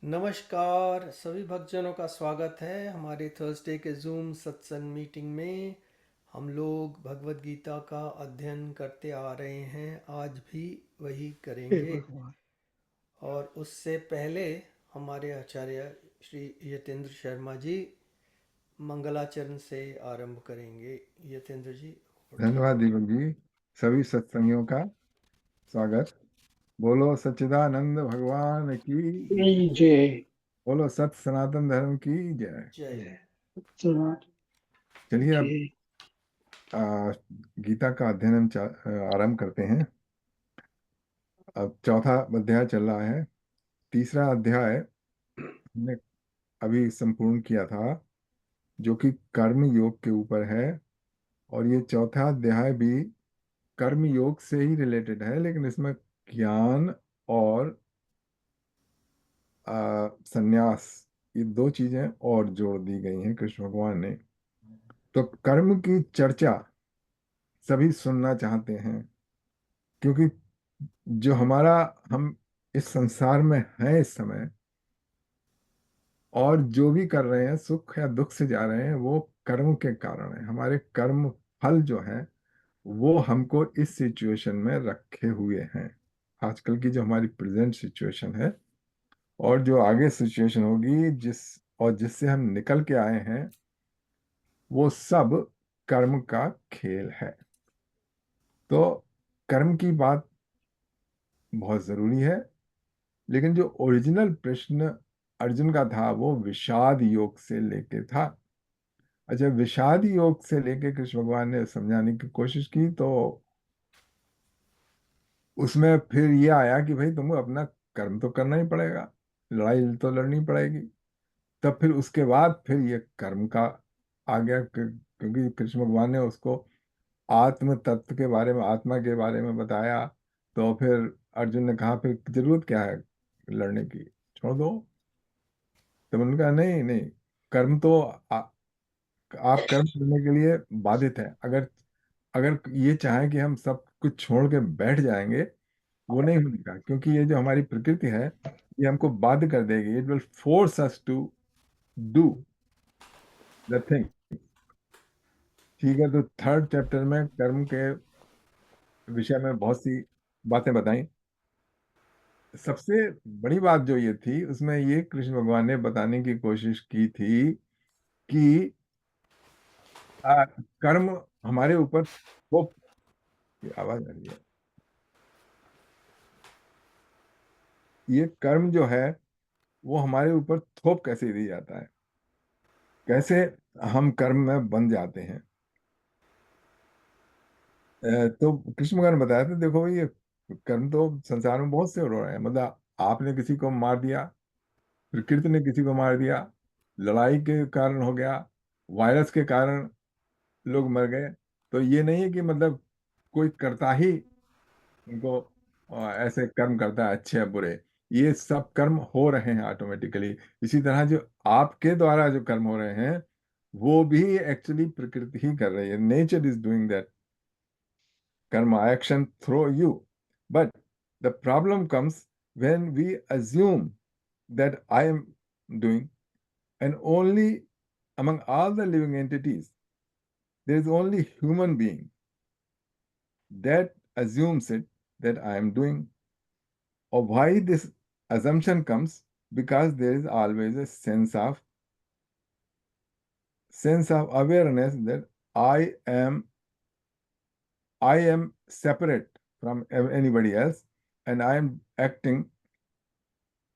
नमस्कार सभी भक्तजनों का स्वागत है हमारे थर्सडे के जूम सत्संग मीटिंग में। हम लोग भगवत गीता का अध्ययन करते आ रहे हैं, आज भी वही हे करेंगे। भगवान। और उससे पहले हमारे आचार्य श्री यतेंद्र शर्मा जी मंगलाचरण से आरंभ करेंगे। यतेंद्र जी उठाइए। धन्यवाद दीपक जी। सभी सत्संगियों का स्वागत। बोलो सच्चिदानंद भगवान की जय। जय। जय। बोलो सत सनातन धर्म की जय। जय। जय। चलो, चलिए अब के गीता का अध्ययन हम आरंभ करते हैं। अब चौथा अध्याय चल रहा है। तीसरा अध्याय हमने अभी संपूर्ण किया था, जो कि कर्म योग के ऊपर है। और ये चौथा अध्याय भी कर्म योग से ही रिलेटेड है, लेकिन इसमें ज्ञान और संन्यास, ये दो चीजें और जोड़ दी गई हैं कृष्ण भगवान ने। तो कर्म की चर्चा सभी सुनना चाहते हैं, क्योंकि जो हमारा हम इस संसार में हैं इस समय, और जो भी कर रहे हैं सुख या दुख से जा रहे हैं, वो कर्म के कारण है। हमारे कर्म फल जो है वो हमको इस सिचुएशन में रखे हुए हैं। आजकल की जो हमारी प्रेजेंट सिचुएशन है और जो आगे सिचुएशन होगी, जिससे हम निकल के आए हैं, वो सब कर्म का खेल है। तो कर्म की बात बहुत जरूरी है, लेकिन जो ओरिजिनल प्रश्न अर्जुन का था वो विषाद योग से लेके था। अच्छा, विषाद योग से लेके कृष्ण भगवान ने समझाने की कोशिश की, तो उसमें फिर ये आया कि भाई तुमको अपना कर्म तो करना ही पड़ेगा, लड़ाई तो लड़नी पड़ेगी। तब फिर उसके बाद फिर ये कर्म का आ गया, क्योंकि कृष्ण भगवान ने उसको आत्म तत्व के बारे में, आत्मा के बारे में बताया। तो फिर अर्जुन ने कहा फिर जरूरत क्या है लड़ने की, छोड़ दो। तो उन्होंने कहा नहीं नहीं, कर्म तो आप कर्म करने के लिए बाधित है। अगर अगर ये चाहें कि हम सब कुछ छोड़ के बैठ जाएंगे, वो नहीं होगा, क्योंकि ये जो हमारी प्रकृति है ये हमको बाध्य कर देगी। It will force us to do the thing. ठीक है, तो थर्ड चैप्टर में कर्म के विषय में बहुत सी बातें बताई। सबसे बड़ी बात जो ये थी, उसमें ये कृष्ण भगवान ने बताने की कोशिश की थी कि कर्म हमारे ऊपर थोप, की आवाज आ रही है, ये कर्म जो है वो हमारे ऊपर थोप कैसे दी जाता है, कैसे हम कर्म में बन जाते हैं। तो कृष्ण भगवान ने बताया था, देखो भाई, ये कर्म तो संसार में बहुत से हो रहे हैं। मतलब आपने किसी को मार दिया, प्रकृति ने किसी को मार दिया, लड़ाई के कारण हो गया, वायरस के कारण लोग मर गए। तो ये नहीं है कि मतलब कोई करता ही उनको ऐसे कर्म करता है अच्छे या बुरे। ये सब कर्म हो रहे हैं ऑटोमेटिकली। इसी तरह जो आपके द्वारा जो कर्म हो रहे हैं वो भी एक्चुअली प्रकृति ही कर रही है। Nature is doing that karma action through you. But the problem comes when we assume that I am doing, and only among all the living entities, there is only human being that assumes it that I am doing. Or why this assumption comes? Because there is always a sense of awareness that I am separate from anybody else, and I am acting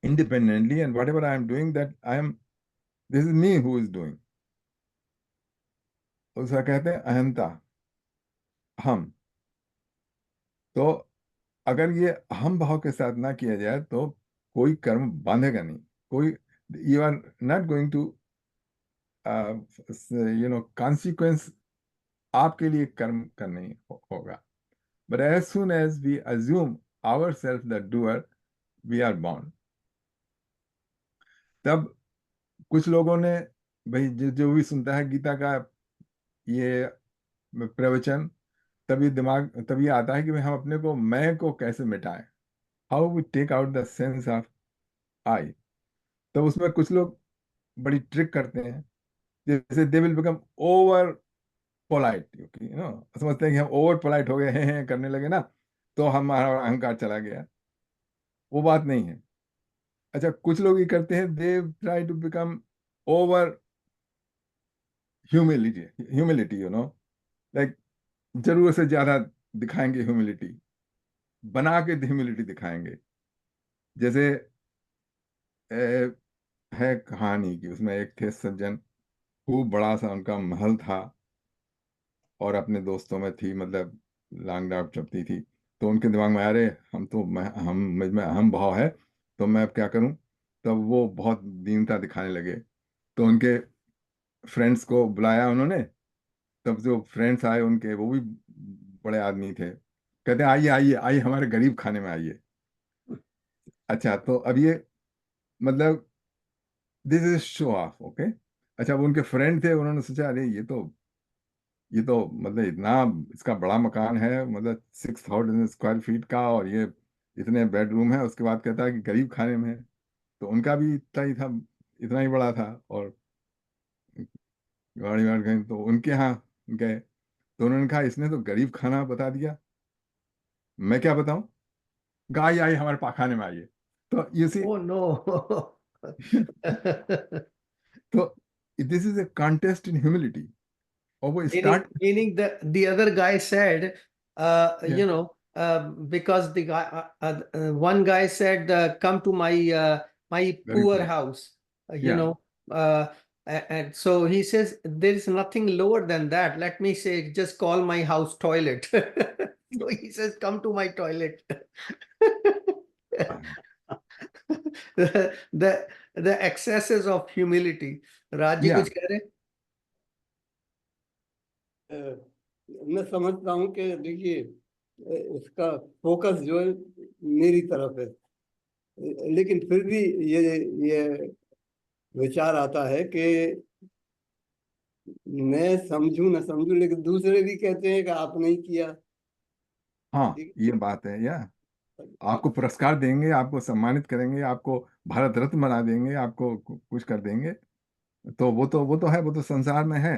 independently, and whatever I am doing, this is me who is doing. उसका कहते हैं अहंता, हम। तो अगर ये हम भाव के साथ ना किया जाए तो कोई कर्म बांधेगा नहीं। कोई, you are not going to consequence आपके लिए कर्म करना ही होगा। But as soon as we assume our self the doer, we are bound. तब कुछ लोगों ने, भाई जो भी सुनता है गीता का ये प्रवचन, तभी आता है कि भाई हम अपने को, मैं को कैसे मिटाएं। How we take out the sense of I. तो उसमें कुछ लोग बड़ी ट्रिक करते हैं, जैसे they will become over polite, समझते हैं कि हम ओवर पोलाइट हो गए हैं करने लगे ना, तो हमारा अहंकार चला गया। वो बात नहीं है। अच्छा, कुछ लोग ये करते हैं, they try to become over humility, like जरूरत से ज्यादा दिखाएंगे ह्यूमिलिटी, बना के ह्यूमिलिटी दिखाएंगे। जैसे ए, है कहानी कि उसमें एक थे सज्जन, खूब बड़ा सा उनका महल था, और अपने दोस्तों में थी, मतलब लांग डाट चलती थी। तो उनके दिमाग में, अरे हम तो हम मुझ में अहम भाव है, तो मैं अब क्या करूं। तब वो बहुत दीनता दिखाने लगे, तो उनके फ्रेंड्स को बुलाया उन्होंने। तब जो फ्रेंड्स आए उनके, वो भी बड़े आदमी थे, कहते हैं आइए आइए आइए हमारे गरीब खाने में आइए। अच्छा, तो अब ये, मतलब this is show off, okay. अच्छा, वो उनके फ्रेंड थे, उन्होंने सोचा अरे ये तो मतलब इतना इसका बड़ा मकान है, मतलब 6,000 स्क्वायर फीट का, और ये इतने बेडरूम है, उसके बाद कहता है कि गरीब खाने में है। तो उनका भी इतना ही था, इतना ही बड़ा था, और गाड़ी वाड़ गई तो उनके यहाँ गए, तो उन्होंने कहा इसने तो गरीब खाना बता दिया, मैं क्या बताऊं, गाय आई हमारे पाखाने में आइए। तो यू सी, Oh no. तो this is a contest in humility, और वो Meaning, start. meaning the other guy said, या because the guy, one guy said, come to my गरीब poor खाना, house, या and so he says there is nothing lower than that. Let me say, just call my house toilet. So he says, come to my toilet. The the excesses of humility. Raj ji या कुछ कह रहे? अ, मैं समझता हूँ कि देखिए, इसका फोकस जो है मेरी तरफ है, लेकिन फिर भी ये विचार आता है कि मैं समझूं ना समझूं, लेकिन दूसरे भी कहते हैं कि आपने ही किया। हाँ, ठीक ये बात है, या है। आपको पुरस्कार देंगे, आपको सम्मानित करेंगे, आपको भारत रत्न बना देंगे, आपको कुछ कर देंगे। तो वो तो है, वो तो संसार में है,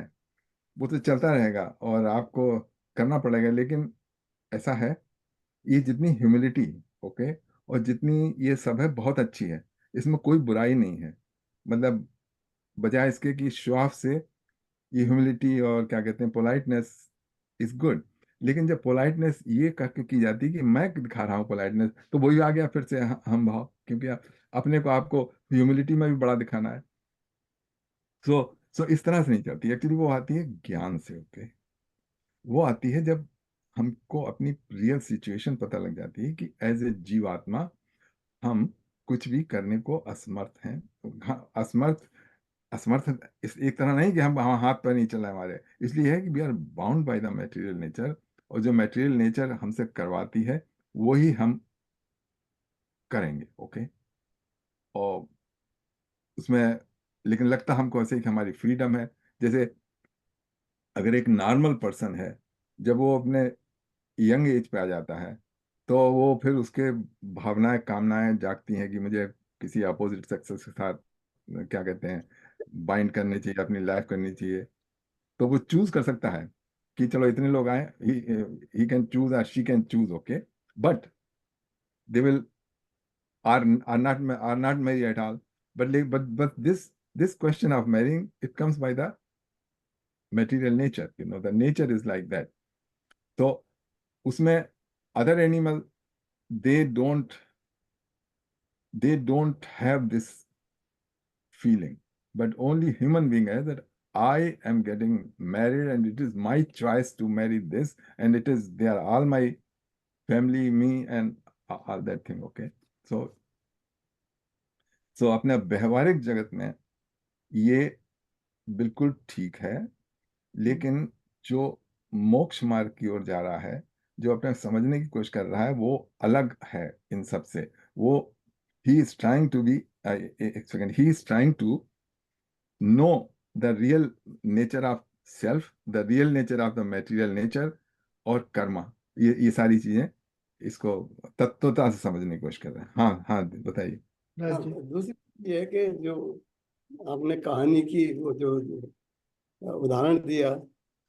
वो तो चलता रहेगा, और आपको करना पड़ेगा। लेकिन ऐसा है, ये जितनी ह्यूमिलिटी, ओके, और जितनी ये सब है, बहुत अच्छी है, इसमें कोई बुराई नहीं है। मतलब बजाय इसके कि शो ऑफ से, ये ह्यूमिलिटी और क्या कहते हैं, पोलाइटनेस इज गुड। लेकिन जब पोलाइटनेस ये करके की जाती है कि मैं दिखा रहा हूँ पोलाइटनेस, तो वही आ गया फिर से हम भाव, क्योंकि अपने को आपको ह्यूमिलिटी में भी बड़ा दिखाना है। सो सो इस तरह से नहीं चलती एक्चुअली, वो आती है ज्ञान से, ओके। वो आती है जब हमको अपनी रियल सिचुएशन पता लग जाती है कि एज ए जीवात्मा हम कुछ भी करने को असमर्थ हैं। हाँ, असमर्थ, असमर्थ इस एक तरह नहीं कि हम हाथ पर नहीं चल रहे हमारे, इसलिए है कि we are bound by the material nature, और जो मटेरियल नेचर हमसे करवाती है वही हम करेंगे, ओके। और उसमें, लेकिन लगता हमको ऐसे ही कि हमारी फ्रीडम है। जैसे अगर एक नॉर्मल पर्सन है, जब वो अपने यंग एज पे आ जाता है, तो वो फिर उसके भावनाएं कामनाएं जागती हैं कि मुझे किसी अपोजिट सेक्स के साथ क्या कहते हैं, बाइंड करनी चाहिए, अपनी लाइफ करनी चाहिए। तो वो चूज कर सकता है कि चलो इतने लोग आए, ही कैन चूज और she can choose, okay. But they will are not marry at all. But this question of marrying, it comes by the material nature, the nature is like that. तो उसमें other animal, they don't they don't have this feeling, but only human being has that. I am getting married and it is my choice to marry this, and it is, they are all my family, me, and all that thing, okay. So अपने व्यवहारिक जगत में ये बिल्कुल ठीक है, लेकिन जो मोक्ष मार्ग की ओर जा रहा है, जो अपने समझने की कोशिश कर रहा है, वो अलग है इन सब से। वो, he is trying to be, एक second, he is trying to know the real nature of self, the real nature of the material nature, और कर्मा, ये सारी चीजें इसको तत्वता से समझने की कोशिश कर रहे हैं। हाँ हाँ, बताइए। राज जी। दूसरी ये है कि जो आपने कहानी की वो जो उदाहरण दिया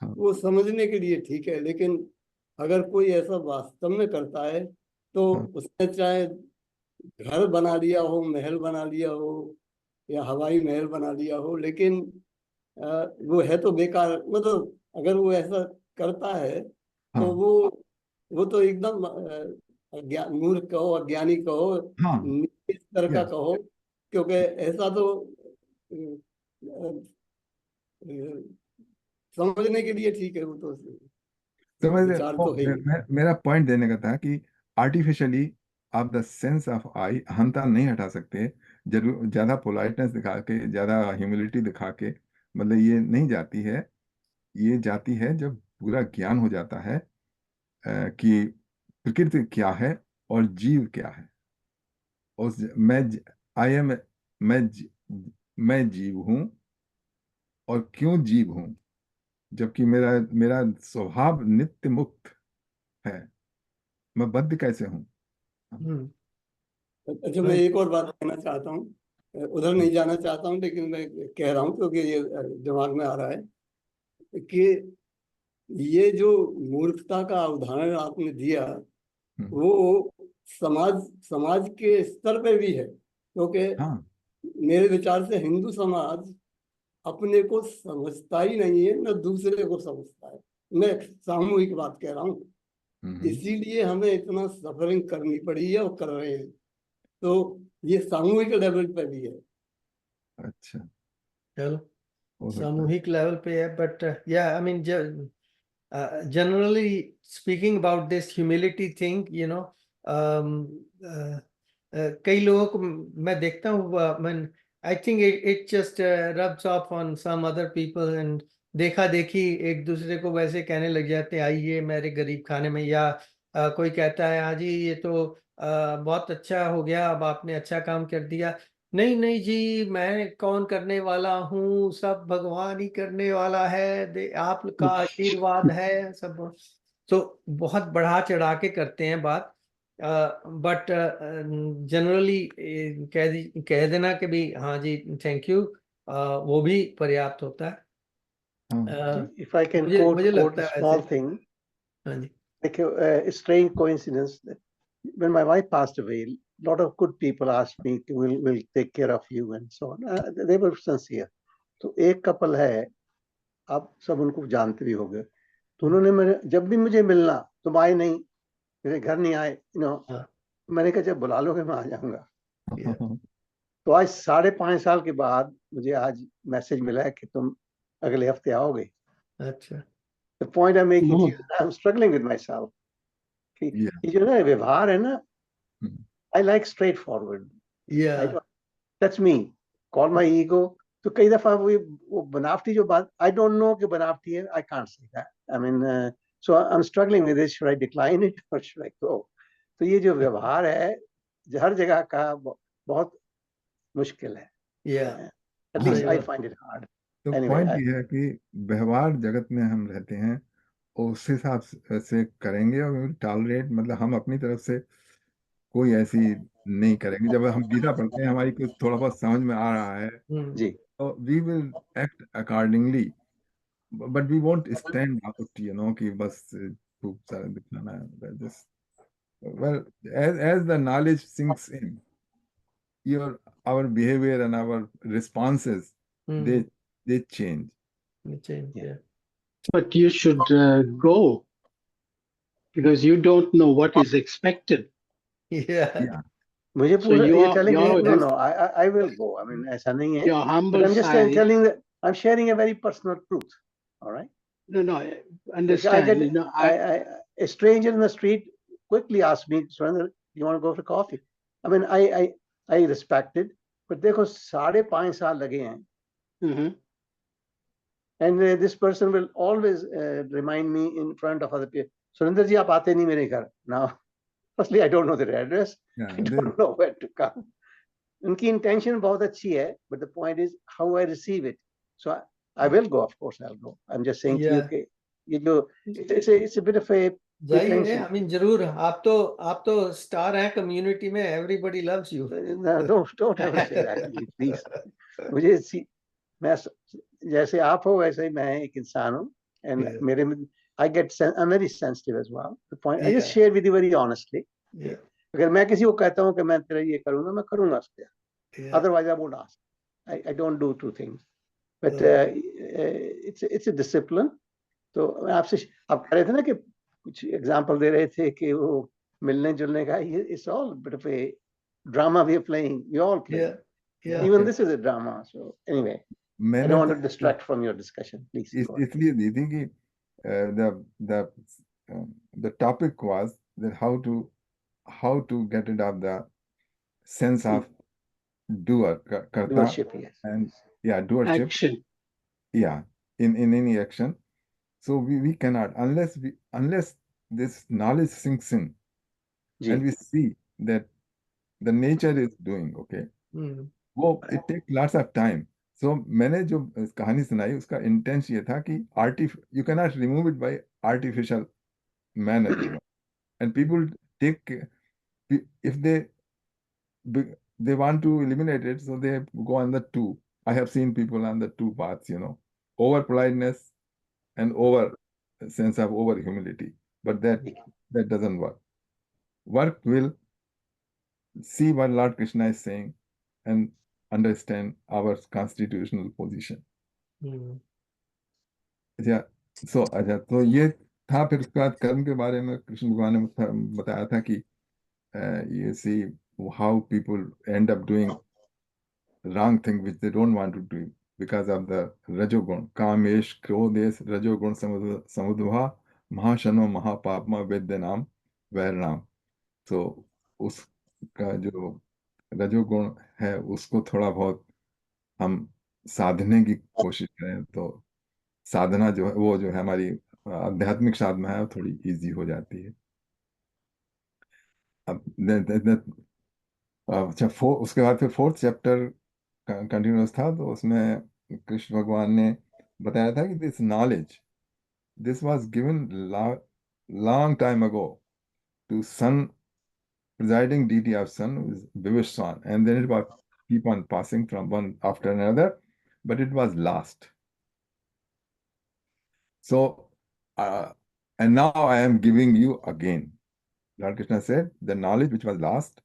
हाँ वो समझने के लिए ठीक है, लेकिन अगर कोई ऐसा वास्तव में करता है तो हाँ उसने चाहे घर बना लिया हो, महल बना लिया हो या हवाई महल बना लिया हो, लेकिन वो है तो बेकार। मतलब अगर वो ऐसा करता है तो हाँ वो तो एकदम मूर्ख कहो, अज्ञानी कहो, हाँ इस तरह का यस कहो, क्योंकि ऐसा तो समझने के लिए ठीक है, वो तो समझ रहे विचार हो? तो है ही। मेरा पॉइंट देने का था कि आर्टिफिशियली आप द सेंस ऑफ आई अहंता नहीं हटा सकते, जरूर ज्यादा पोलाइटनेस दिखा के, ज्यादा ह्यूमिलिटी दिखा के, मतलब ये नहीं जाती है। ये जाती है जब पूरा ज्ञान हो जाता है कि प्रकृति क्या है और जीव क्या है। उस आई एम मैं ज- मैं जीव हूं, और क्यों जीव हूं, जबकि मेरा मेरा स्वभाव नित्य मुक्त है। मैं बद्ध कैसे हूं? हम्म। अच्छा, मैं राइट। एक और बात कहना चाहता हूँ, उधर नहीं जाना चाहता हूँ, लेकिन मैं कह रहा हूँ क्योंकि ये दिमाग में आ रहा है कि ये जो मूर्खता का उदाहरण आपने दिया हम्म, वो समाज समाज के स्तर पे भी है, क्योंकि हाँ मेरे विचार से हिंदू समाज अपने को समझता ही नहीं है, न दूसरे को समझता है। मैं सामूहिक बात कह रहा हूँ, हम्म, इसीलिए हमें इतना सफरिंग करनी पड़ी है और कर रहे हैं। तो ये सामूहिक लेवल पे भी है। अच्छा, चलो, हो सकता है। सामूहिक लेवल पे है, बट या I mean generally speaking about this humility thing, you know, कई लोगों को मैं देखता हूँ, I think it just rubs off on some other people, and देखा देखी एक दूसरे को वैसे कहने लग जाते हैं, आइए मेरे गरीब खाने में, या कोई कहता है हाँ जी ये तो बहुत अच्छा हो गया, अब आपने अच्छा काम कर दिया। नहीं नहीं जी, मैं कौन करने वाला हूँ, सब भगवान ही करने वाला है, आपका आशीर्वाद है सब। तो बहुत बढ़ा चढ़ा के करते हैं बात, बट जनरली कह देना कि भी हाँ जी थैंक यू, वो भी पर्याप्त होता है। हाँ If I can मुझे मुझे quote लगता a है small वैसे। thing, हाँ जी। like a strange coincidence. That when my wife passed away, a lot of good people asked me, "We'll take care of you," and so on. They were sincere. तो एक couple है, आप सब उनको जानते भी होंगे, तो उन्होंने मेरे जब भी मुझे मिलना, तुम आए नहीं, मेरे घर नहीं आए, हाँ। मैंने कहा जब बुला लोगे मैं आ जाऊंगा। Yeah. तो आज 5.5 साल के बाद मुझे आज मैसेज मिला है कि तुम अगले हफ्ते आओगे। अच्छा। The point I'm making to you, I'm struggling with myself. कि yeah, ये जो ना व्यवहार है ना, हम्म, I like straightforward. I या don't, that's me. Call my ego. तो कई दफा वो बनावटी जो बात, I don't know कि बनावटी है, I can't say that. I mean, so I'm struggling with this. Should I decline it or should I go? तो ये जो व्यवहार है, हर जगह का बहुत मुश्किल है. या At हाँ। least सही I बात। find it hard. तो Anyway, पॉइंट ये है कि व्यवहार जगत में हम रहते हैं, और उस हिसाब से करेंगे, और टॉलरेट मतलब हम अपनी तरफ से कोई ऐसी नहीं करेंगे। जब हम गीता पढ़ते हैं, हमारी कुछ थोड़ा बहुत समझ में आ रहा है, जी, तो we will act accordingly, but we won't stand out, कि बस खूब सारा दिखाना है। Just well, as the knowledge sinks in, our behavior and our responses, they they change. Change. yeah. But you should go because you don't know what is expected. या Yeah, मुझे So पूरा ये your telling me, your no, no, I will go. I mean, ऐसा नहीं है. your But humble I'm just saying, side. telling that I'm sharing a very personal truth. All right. No, I Like I understand. get, a stranger in the street quickly asked me, Surendra, you want to go for coffee? I mean, I respect it, but देखो 5.5 साल लगे हैं, Mhm. and this person will always remind me in front of other people. Surendra जी आप आते नहीं मेरे घर. Now, firstly, I don't know their address. yeah. I don't know where to come. उनकी intention बहुत अच्छी है, but the point is how I receive it. So I will go, of course I'll go. I'm just saying to you या कि ये जो it's a bit of a जाइए, I mean जरूर, आप तो स्टार हैं कम्युनिटी में, everybody loves you. No, don't ever say that to me, please. मुझे मैं जैसे आप हो वैसे ही मैं एक इंसान हूँ, and Yeah. मेरे में I'm very sensitive as well. The point I just Yeah. share with you very honestly. Yeah. अगर मैं किसी को कहता हूँ कि मैं तेरा ये करूँगा, मैं करूँगा उसके, Yeah. otherwise I won't ask. I don't do two things. But it's a discipline. तो आपसे आप कह रहे थे ना कि कुछ एग्जांपल दे रहे थे कि वो मिलने जुलने का, it's all bit of a drama we are playing. We all play. Yeah. Yeah. Even this is a drama. So anyway, I मैंने don't want तो to distract from your discussion. Please. Go ahead. इसलिए दी थी कि the topic was that how to get rid of the sense of doer, karta, Doership, yes. and doership, Action. in any action. So we cannot unless this knowledge sinks in ji. and we see that the nature is doing, okay. Hmm. वो it takes lots of time. So मैंने जो कहानी सुनाई उसका intense ये था कि you cannot remove it by artificial manner, you know. And people take, if they want to eliminate it, so they go on the two. I have seen people on the two paths, you know, over politeness and over sense of over humility. But that doesn't work. Work will see what Lord Krishna is saying and understand our constitutional position. Hmm. अच्छा, तो ये था। फिर उसके बाद कर्म के बारे में कृष्ण भगवान ने बताया था कि you see how people end up doing wrong thing which they don't want to do because of the rajogun. Kamesh, Krodesh, rajogun samudva, mahashano mahapapma vedyanam vairnam. So उसका जो रजोगुण है उसको थोड़ा बहुत हम साधने की कोशिश करें तो साधना जो है वो जो है हमारी आध्यात्मिक साधना है वो थोड़ी इजी हो जाती है। अब अच्छा, उसके बाद फिर 4th चैप्टर कंटिन्यूस था, तो उसमें कृष्ण भगवान ने बताया था कि this was given long time ago to sun presiding deity of sun is Vivishwan, and then it was keep on passing from one after another, but it was last. So, and now I am giving you again. Lord Krishna said, the knowledge which was last,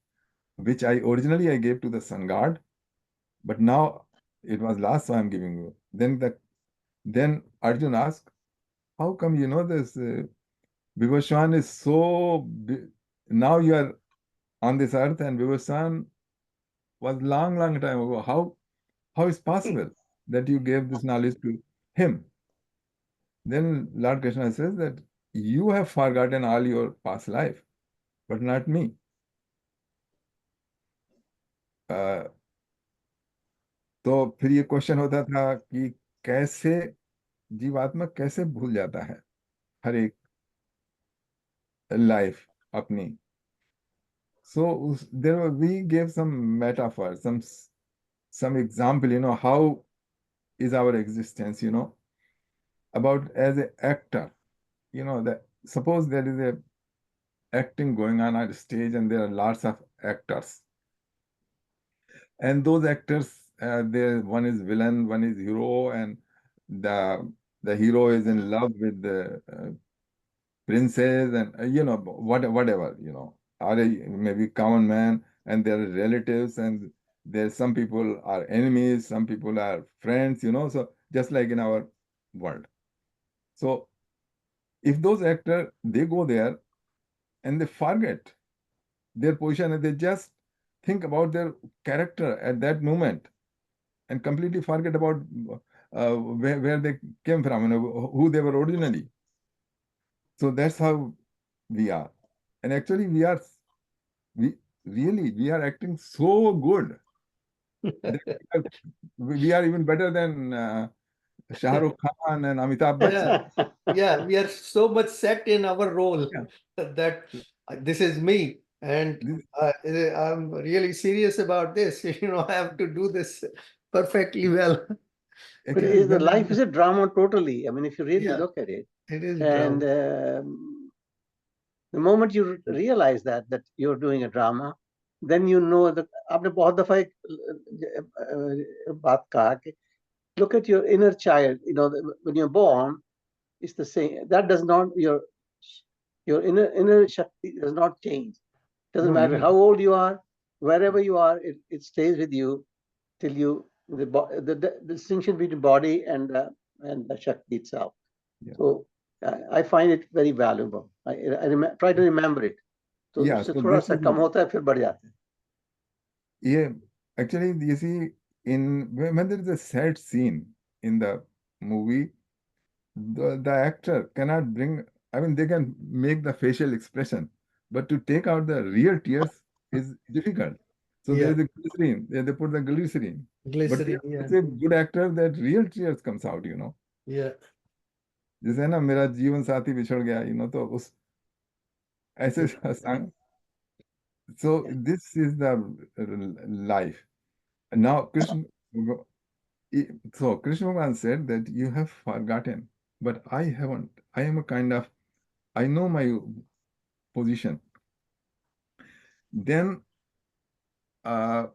which originally I gave to the sun god, but now it was last, so I am giving you. Then Arjun asked, how come you know this Vivishwan is so now you are on this earth and Vivishwan was long time ago. How is possible that you gave this knowledge to him? Then Lord Krishna says that you have forgotten all your past life, but not me. तो फिर ये question होता था कि कैसे जीवात्मा कैसे भूल जाता है हर एक लाइफ अपनी। So we gave some metaphor, some example, you know, how is our existence, you know, about as an actor, you know, that suppose there is a acting going on the stage and there are lots of actors, and those actors, one is villain, one is hero, and the hero is in love with the princess, and you know, whatever, you know, or maybe common man, and there are relatives, and there's some people are enemies, some people are friends, you know, so just like in our world. So if those actors, they go there and they forget their position and they just think about their character at that moment and completely forget about where they came from and who they were originally. So that's how we are. And actually we are acting so good that we are even better than Shah Rukh Khan and Amitabh Bachchan. Yeah, we are so much set in our role that this is me, and I'm really serious about this. You know, I have to do this perfectly well. But Actually, the life is a drama totally. I mean, if you really Yeah. look at it, It is and drama. The moment you realize that you're doing a drama, then you know that आपने बहुत दफा एक बात कहा कि look at your inner child. You know, when you're born, it's the same. That does not your inner shakti does not change. Doesn't No, matter yeah. how old you are, wherever you are, it stays with you till you the distinction between body and the shakti itself. Yeah. So I find it very valuable. I try to remember it. तो Yeah, उससे so थोड़ा this सा is कम होता है फिर बढ़ जाता है. Yeah, actually, you see, when there is a sad scene in the movie, the actor cannot bring. I mean, they can make the facial expression, but to take out the real tears is difficult. So there Yeah. is a glycerine. They put the glycerine. But Glycerin, yeah. it's a good actor that real tears comes out. Yeah. जैसे ना मेरा जीवन साथी बिछड़ गया, तो उस ऐसे सांग. So this is the life. Now Krishna. So Krishna Bhagavan said that you have forgotten, but I haven't. I am a kind of, I know my position. Then Lord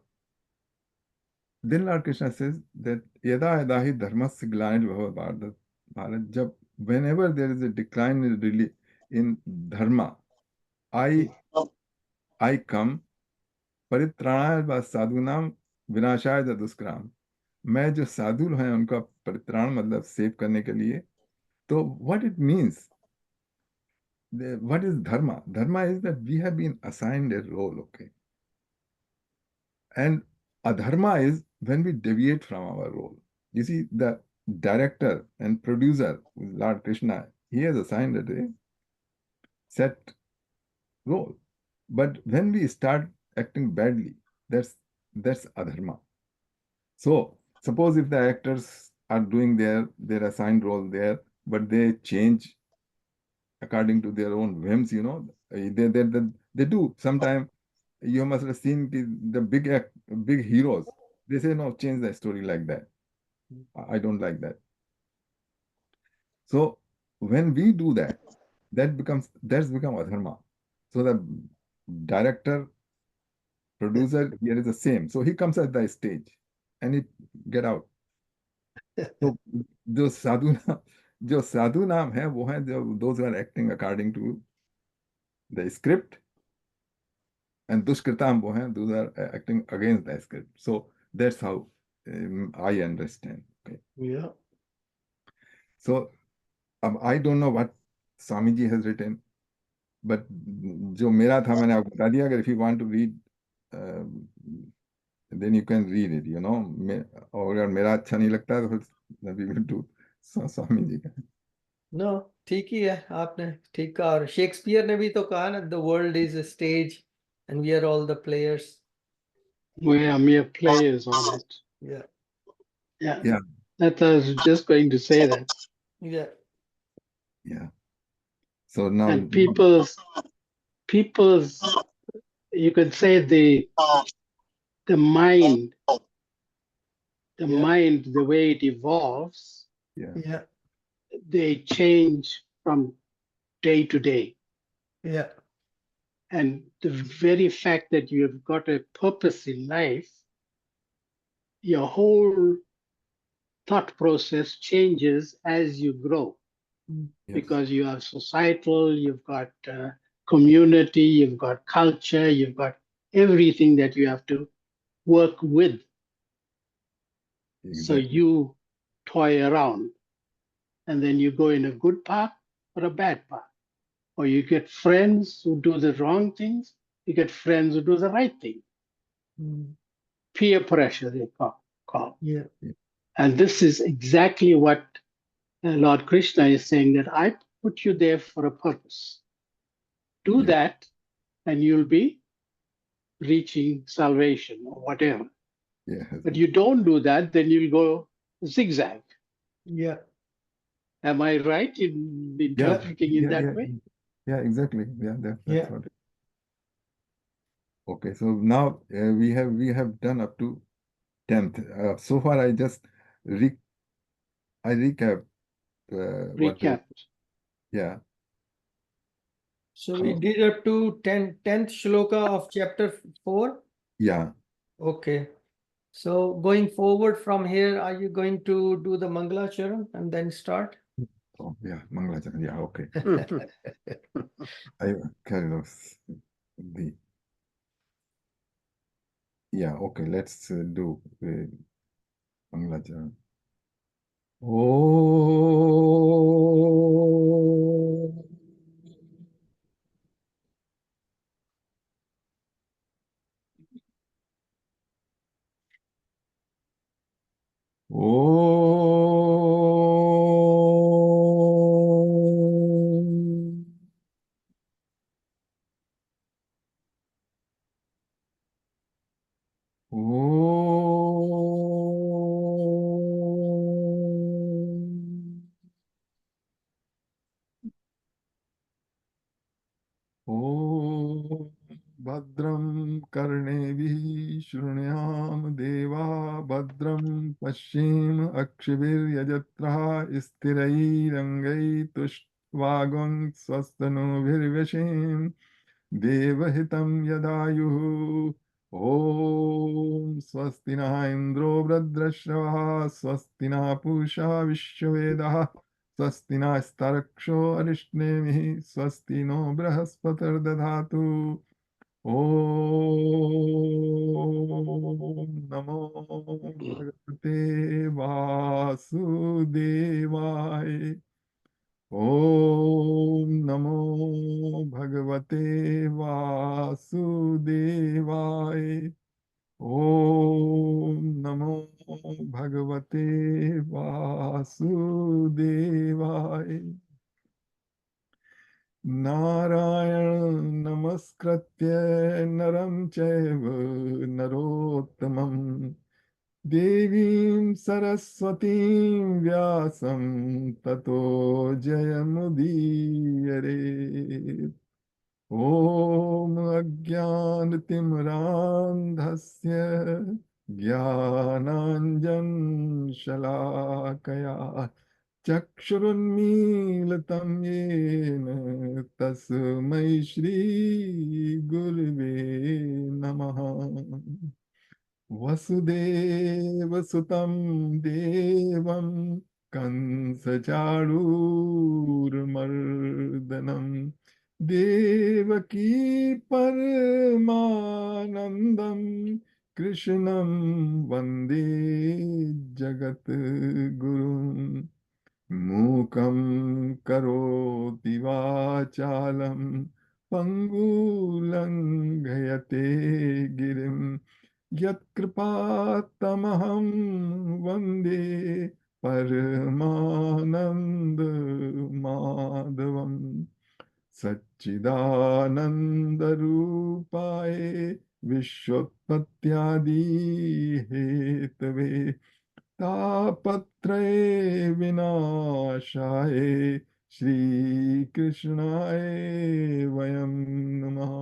Krishna says that yada yada hi dharmasya glanirvabhavad bharat, jab whenever there is a decline in dharma, I come परित्राणाय व साधुनाम विनाशाय च दुष्कृताम. मैं जो साधु हैं उनका परित्राण मतलब save करने के लिए. तो what it means, what is dharma? Dharma is that we have been assigned a role, okay? And adharma is when we deviate from our role. You see, the director and producer, Lord Krishna, he has assigned a set role. But when we start acting badly, that's adharma. So suppose if the actors are doing their assigned role there, but they change according to their own whims, they do. Sometimes you must have seen the big heroes. They say, no, change the story like that. I don't like that. So when we do that, that's become adharma. So the director, producer here is the same. So he comes at the stage and he get out. तो जो साधु नाम है वो है जो those who are acting according to the script, and दुष्कृताम वो हैं those are acting against the script. So that's how I understand. Okay. Yeah. So I don't know what Swamiji has written, but जो मेरा था मैंने आपको बता दिया. अगर if you want to read, then you can read it. और अगर मेरा अच्छा नहीं लगता है तो फिर we will do स्वामी का. No, ठीक ही है. आपने ठीक कहा. और शेक्सपियर ने भी तो कहा ना, the world is a stage and we are all the players. We are mere players on it. Yeah. Yeah. Yeah. That I was just going to say that. Yeah. Yeah. So now And people's, you could say the mind, Yeah. mind, the way it evolves, yeah. Yeah. they change from day to day. Yeah. And the very fact that you have got a purpose in life, your whole thought process changes as you grow. Mm. Yes. Because you have societal, you've got community, you've got culture, you've got everything that you have to work with. So Exactly. you toy around, and then you go in a good path or a bad path. Or you get friends who do the wrong things, you get friends who do the right thing. Mm. Peer pressure, they call. Yeah. And this is exactly what Lord Krishna is saying, that I put you there for a purpose. Do Yeah. that, and you'll be reaching salvation or whatever. Yeah. But you don't do that, then you'll go zigzag. Yeah. Am I right in interpreting it that way? Yeah, exactly. Yeah, that's Yeah. what it. Okay, so now we have done up to 10th. So far, I just recap what. Recap. Yeah. So we did up to 10th shloka of chapter 4. Yeah. Okay. So going forward from here, are you going to do the Mangala Charan and then start? Oh, yeah. Mangalacharan. Yeah. Okay. Mhm. I carry those. The. Yeah. Okay. Let's do Mangalacharan. Oh. Om. Om. Om. Bhadram karnevi shrunyam deva bhadram pashim akshivir yajatra stirai rangai tushtvagung swastano virvashim devahitam yadayuhu. Om swasti na indro vrudrashravah swasti na pusha vishwavedah स्वस्ति नस्तरक्षो अरिष्णेमिः स्वस्ति no बृहस्पतिर्दधातु ॐ नमो भगवते वासुदेवाय ॐ नमो भगवते वासुदेवाय ॐ नमो भगवते वासुदेवाय नारायण नमस्कृत्य नरं चैव नरोत्तमं देवीं सरस्वतीं व्यासं ततो जयमुदीरये ॐ अज्ञानतिमिरान्धस्य ज्ञानाञ्जनशलाकया चक्षुरुन्मीलितं येन तस्मै श्रीगुरुवे नमः वसुदेवसुतं देवं कंसचाणूरमर्दनं देवकी परमानन्दं कृष्णं वन्दे जगद्गुरुम् मूकं करोति वाचालं पङ्गुलङ्घयते गिरिं यत्कृपात्तमहं वन्दे परमानन्दमाधवम् सच्चिदानन्दरूपाय विश्वोत्पत्त्यादिहेतवे तापत्रये विनाशाय श्रीकृष्णाय वयं नमः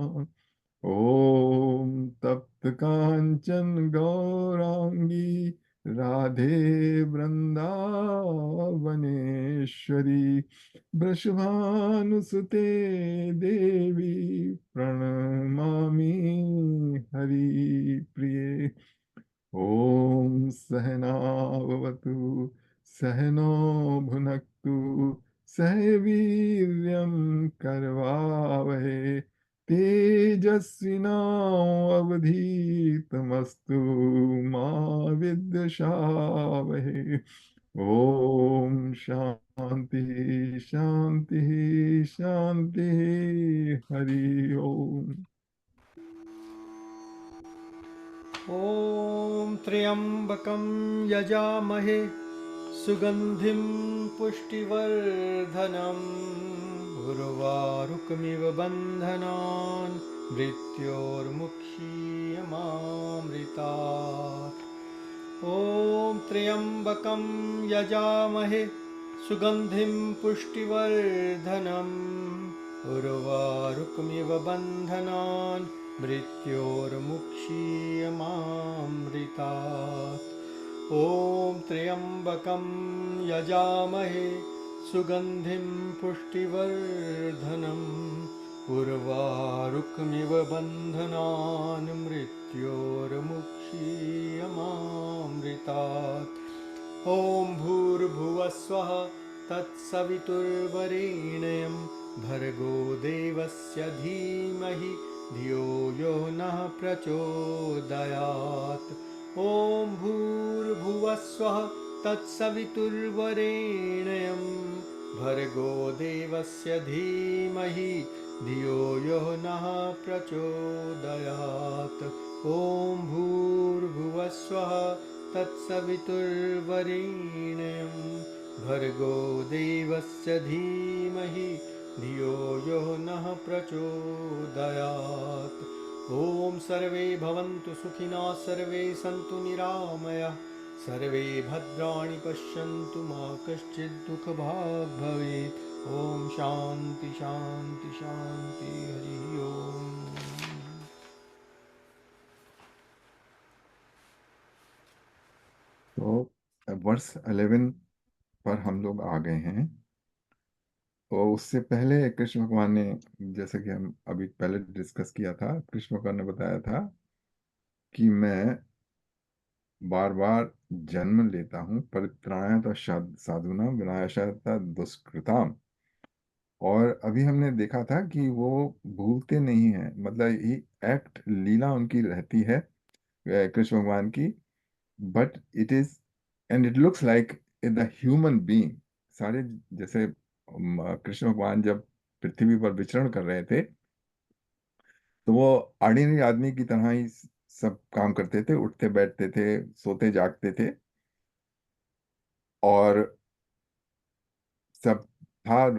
ॐ तप्तकाञ्चन गौराङ्गी राधे वृन्दावनेश्वरी वृषभानुसुते देवी प्रणमामि हरिप्रिये ॐ सहनाववतु सहनो भुनक्तु सह वीर्यं करवावहे तेजस्विनावधीतमस्तु मा विद्विषावहे ॐ शान्ति शान्ति शान्तिः हरि ओम् ॐ त्र्यम्बकं यजामहे सुगन्धिं पुष्टिवर्धनम् उर्वारुकमिव बन्धनान् मृत्योर्मुक्षीयमामृतात् ॐ त्र्यम्बकं यजामहे सुगन्धिं पुष्टिवर्धनम् उर्वारुकमिव बन्धनान् मृत्योर्मुक्षीयमामृतात् ॐ त्र्यम्बकं यजामहे सुगन्धिं पुष्टिवर्धनम् उर्वारुकमिव बन्धनान् मृत्योर्मुक्षीयमामृतात् ॐ भूर्भुवस्वः तत्सवितुर्वरेण्यं भर्गो देवस्य धीमहि धियो यो नः प्रचोदयात् ॐ भूर्भुवस्वः तत्सवितुर्वरेण्यं भर्गो देवस्य धीमहि धियो यो नः प्रचोदयात् ॐ भूर्भुवस्वः तत्सवितुर्वरेण्यं भर्गो देवस्य धीमहि धियो यो नः प्रचोदयात् ॐ सर्वे भवन्तु सुखिनः सर्वे सन्तु निरामयाः सर्वे भद्राणि पश्यन्तु मा कश्चित् दुःखभाग् भवेत् ॐ शान्ति शान्ति शान्ति हरि ओम्। तो वर्ष 11 पर हम लोग आ गए हैं। तो उससे पहले कृष्ण भगवान ने, जैसे कि हम अभी पहले डिस्कस किया था, कृष्ण भगवान ने बताया था कि मैं बार बार जन्म लेता हूँ, परित्राणाय तो साधुना विनाशाय दुष्कृताम। और अभी हमने देखा था कि वो भूलते नहीं हैं, मतलब ये एक्ट लीला उनकी रहती है कृष्ण भगवान की, but it is and it looks like the human being. सारे जैसे कृष्ण भगवान जब पृथ्वी पर विचरण कर रहे थे तो वो ऑर्डिनरी आदमी की तरह ही सब काम करते थे, उठते बैठते थे, सोते जागते थे, और सब था,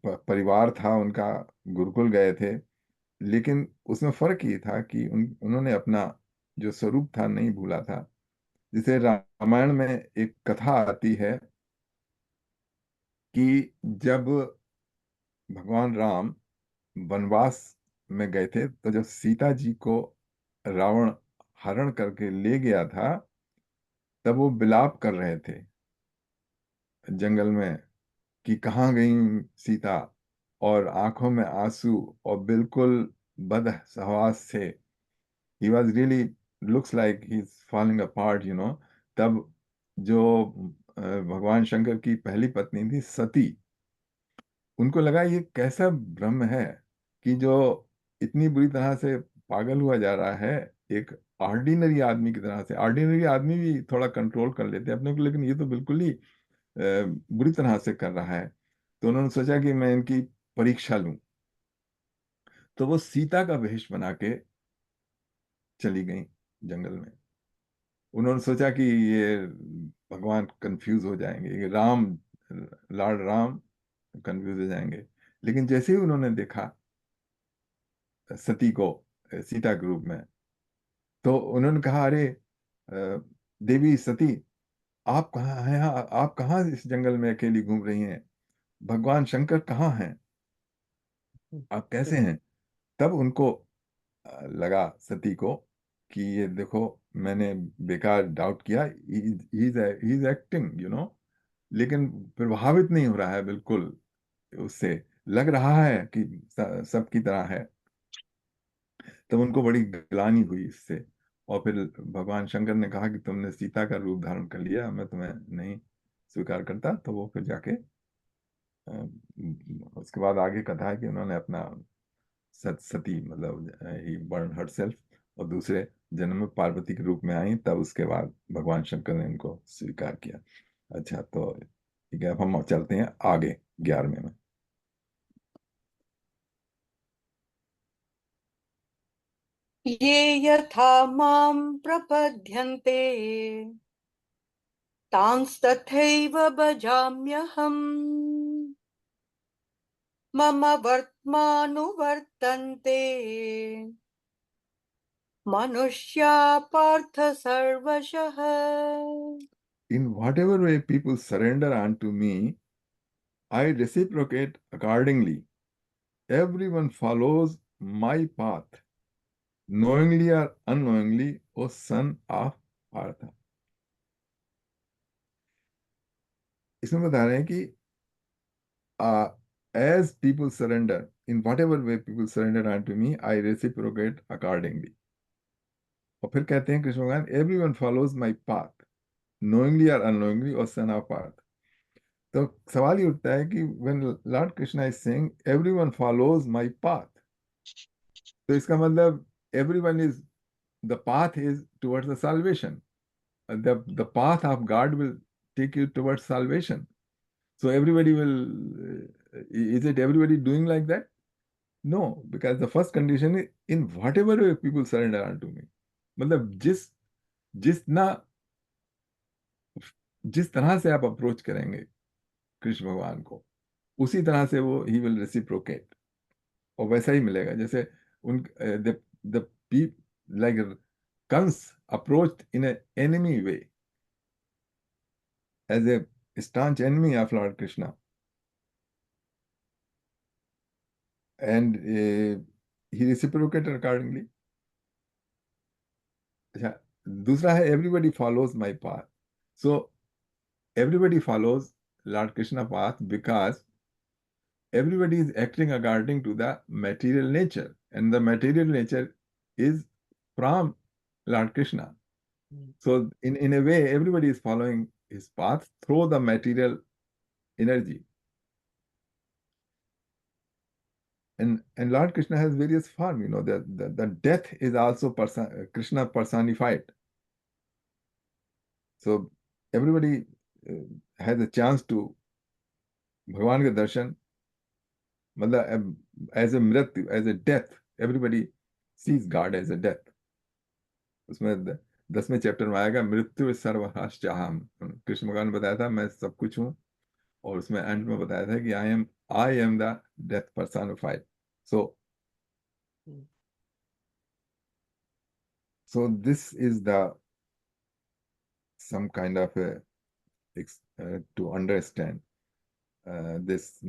परिवार था उनका, गुरुकुल गए थे। लेकिन उसमें फर्क ये था कि उन्होंने अपना जो स्वरूप था नहीं भूला था। जैसे रामायण में एक कथा आती है कि जब भगवान राम वनवास में गए थे तो जब सीता जी को रावण हरण करके ले गया था तब वो विलाप कर रहे थे जंगल में कि कहाँ गई सीता, और आंखों में आंसू और बिल्कुल बदहवास थे। He was really looks like he is falling apart. तब जो भगवान शंकर की पहली पत्नी थी सती, उनको लगा ये कैसा ब्रह्म है कि जो इतनी बुरी तरह से पागल हुआ जा रहा है एक ऑर्डिनरी आदमी की तरह से। ऑर्डिनरी आदमी भी थोड़ा कंट्रोल कर लेते हैं अपने को, लेकिन ये तो बिल्कुल ही बुरी तरह से कर रहा है। तो उन्होंने सोचा कि मैं इनकी परीक्षा लूं, तो वो सीता का वेश बना के चली गई जंगल में। उन्होंने सोचा कि ये भगवान कंफ्यूज हो जाएंगे, ये राम, लॉर्ड राम कंफ्यूज हो जाएंगे। लेकिन जैसे ही उन्होंने देखा सती को सीता के रूप में, तो उन्होंने कहा, अरे देवी सती, आप कहाँ हैं? आप कहाँ इस जंगल में अकेली घूम रही हैं? भगवान शंकर कहाँ हैं? आप कैसे हैं? तब उनको लगा सती को कि ये देखो, मैंने बेकार डाउट किया, ही इज एक्टिंग। लेकिन प्रभावित नहीं हो रहा है बिल्कुल, उससे लग रहा है कि सबकी तरह है। तब उनको बड़ी ग्लानि हुई इससे, और फिर भगवान शंकर ने कहा कि तुमने सीता का रूप धारण कर लिया, मैं तुम्हें नहीं स्वीकार करता। तो वो फिर जाके उसके बाद आगे कथा है कि उन्होंने अपना सती, मतलब ही बर्न हरसेल्फ, और दूसरे जन्म में पार्वती के रूप में आई, तब उसके बाद भगवान शंकर ने इनको स्वीकार किया। अच्छा, तो ठीक है, अब हम चलते हैं आगे 11वें में। ये यथा मां प्रपद्यन्ते तांस्तथैव भजाम्यहम् मम वर्त्मानुवर्तन्ते मनुष्या पार्थ सर्वशः। In whatever way people surrender unto me, I reciprocate accordingly. Everyone follows my path, knowingly or unknowingly, O son of Partha. इसमें बता रहे हैं कि as people surrender, in whatever way people surrender unto me, I reciprocate accordingly. और फिर कहते हैं कृष्ण भगवान, everyone follows my path, knowingly or unknowingly, or son of path. तो सवाल ये उठता है कि when Lord Krishna is saying everyone follows my path, तो इसका मतलब everyone is, the path is towards the salvation. The path of God will take you towards salvation. So everybody will, is it everybody doing like that? No, because the first condition is in whatever way people surrender unto me. मतलब जिस तरह से आप approach करेंगे कृष्ण भगवान को, उसी तरह से वो ही विल रेसिप्रोकेट, और वैसा ही मिलेगा जैसे उन the like Kansa approached in a enemy way as a staunch enemy of Lord Krishna, and he reciprocated accordingly. अच्छा, दूसरा है everybody follows my path. So everybody follows Lord Krishna path because everybody is acting according to the material nature, and the material nature is from Lord Krishna. So in a way, everybody is following his path through the material energy. And Lord Krishna has various forms, you know, the death is also Krishna personified. So everybody has a chance to Bhagavan ke darshan, मतलब as a mrityu, as a death, everybody sees God as a death. उसमें 10वें chapter में आएगा मृत्यु सर्वहाश चाहम, कृष्ण भगवान ने बताया था मैं सब कुछ हूँ, और उसमें एंड में बताया था कि I am the death personified. So this is the some kind of a to understand this,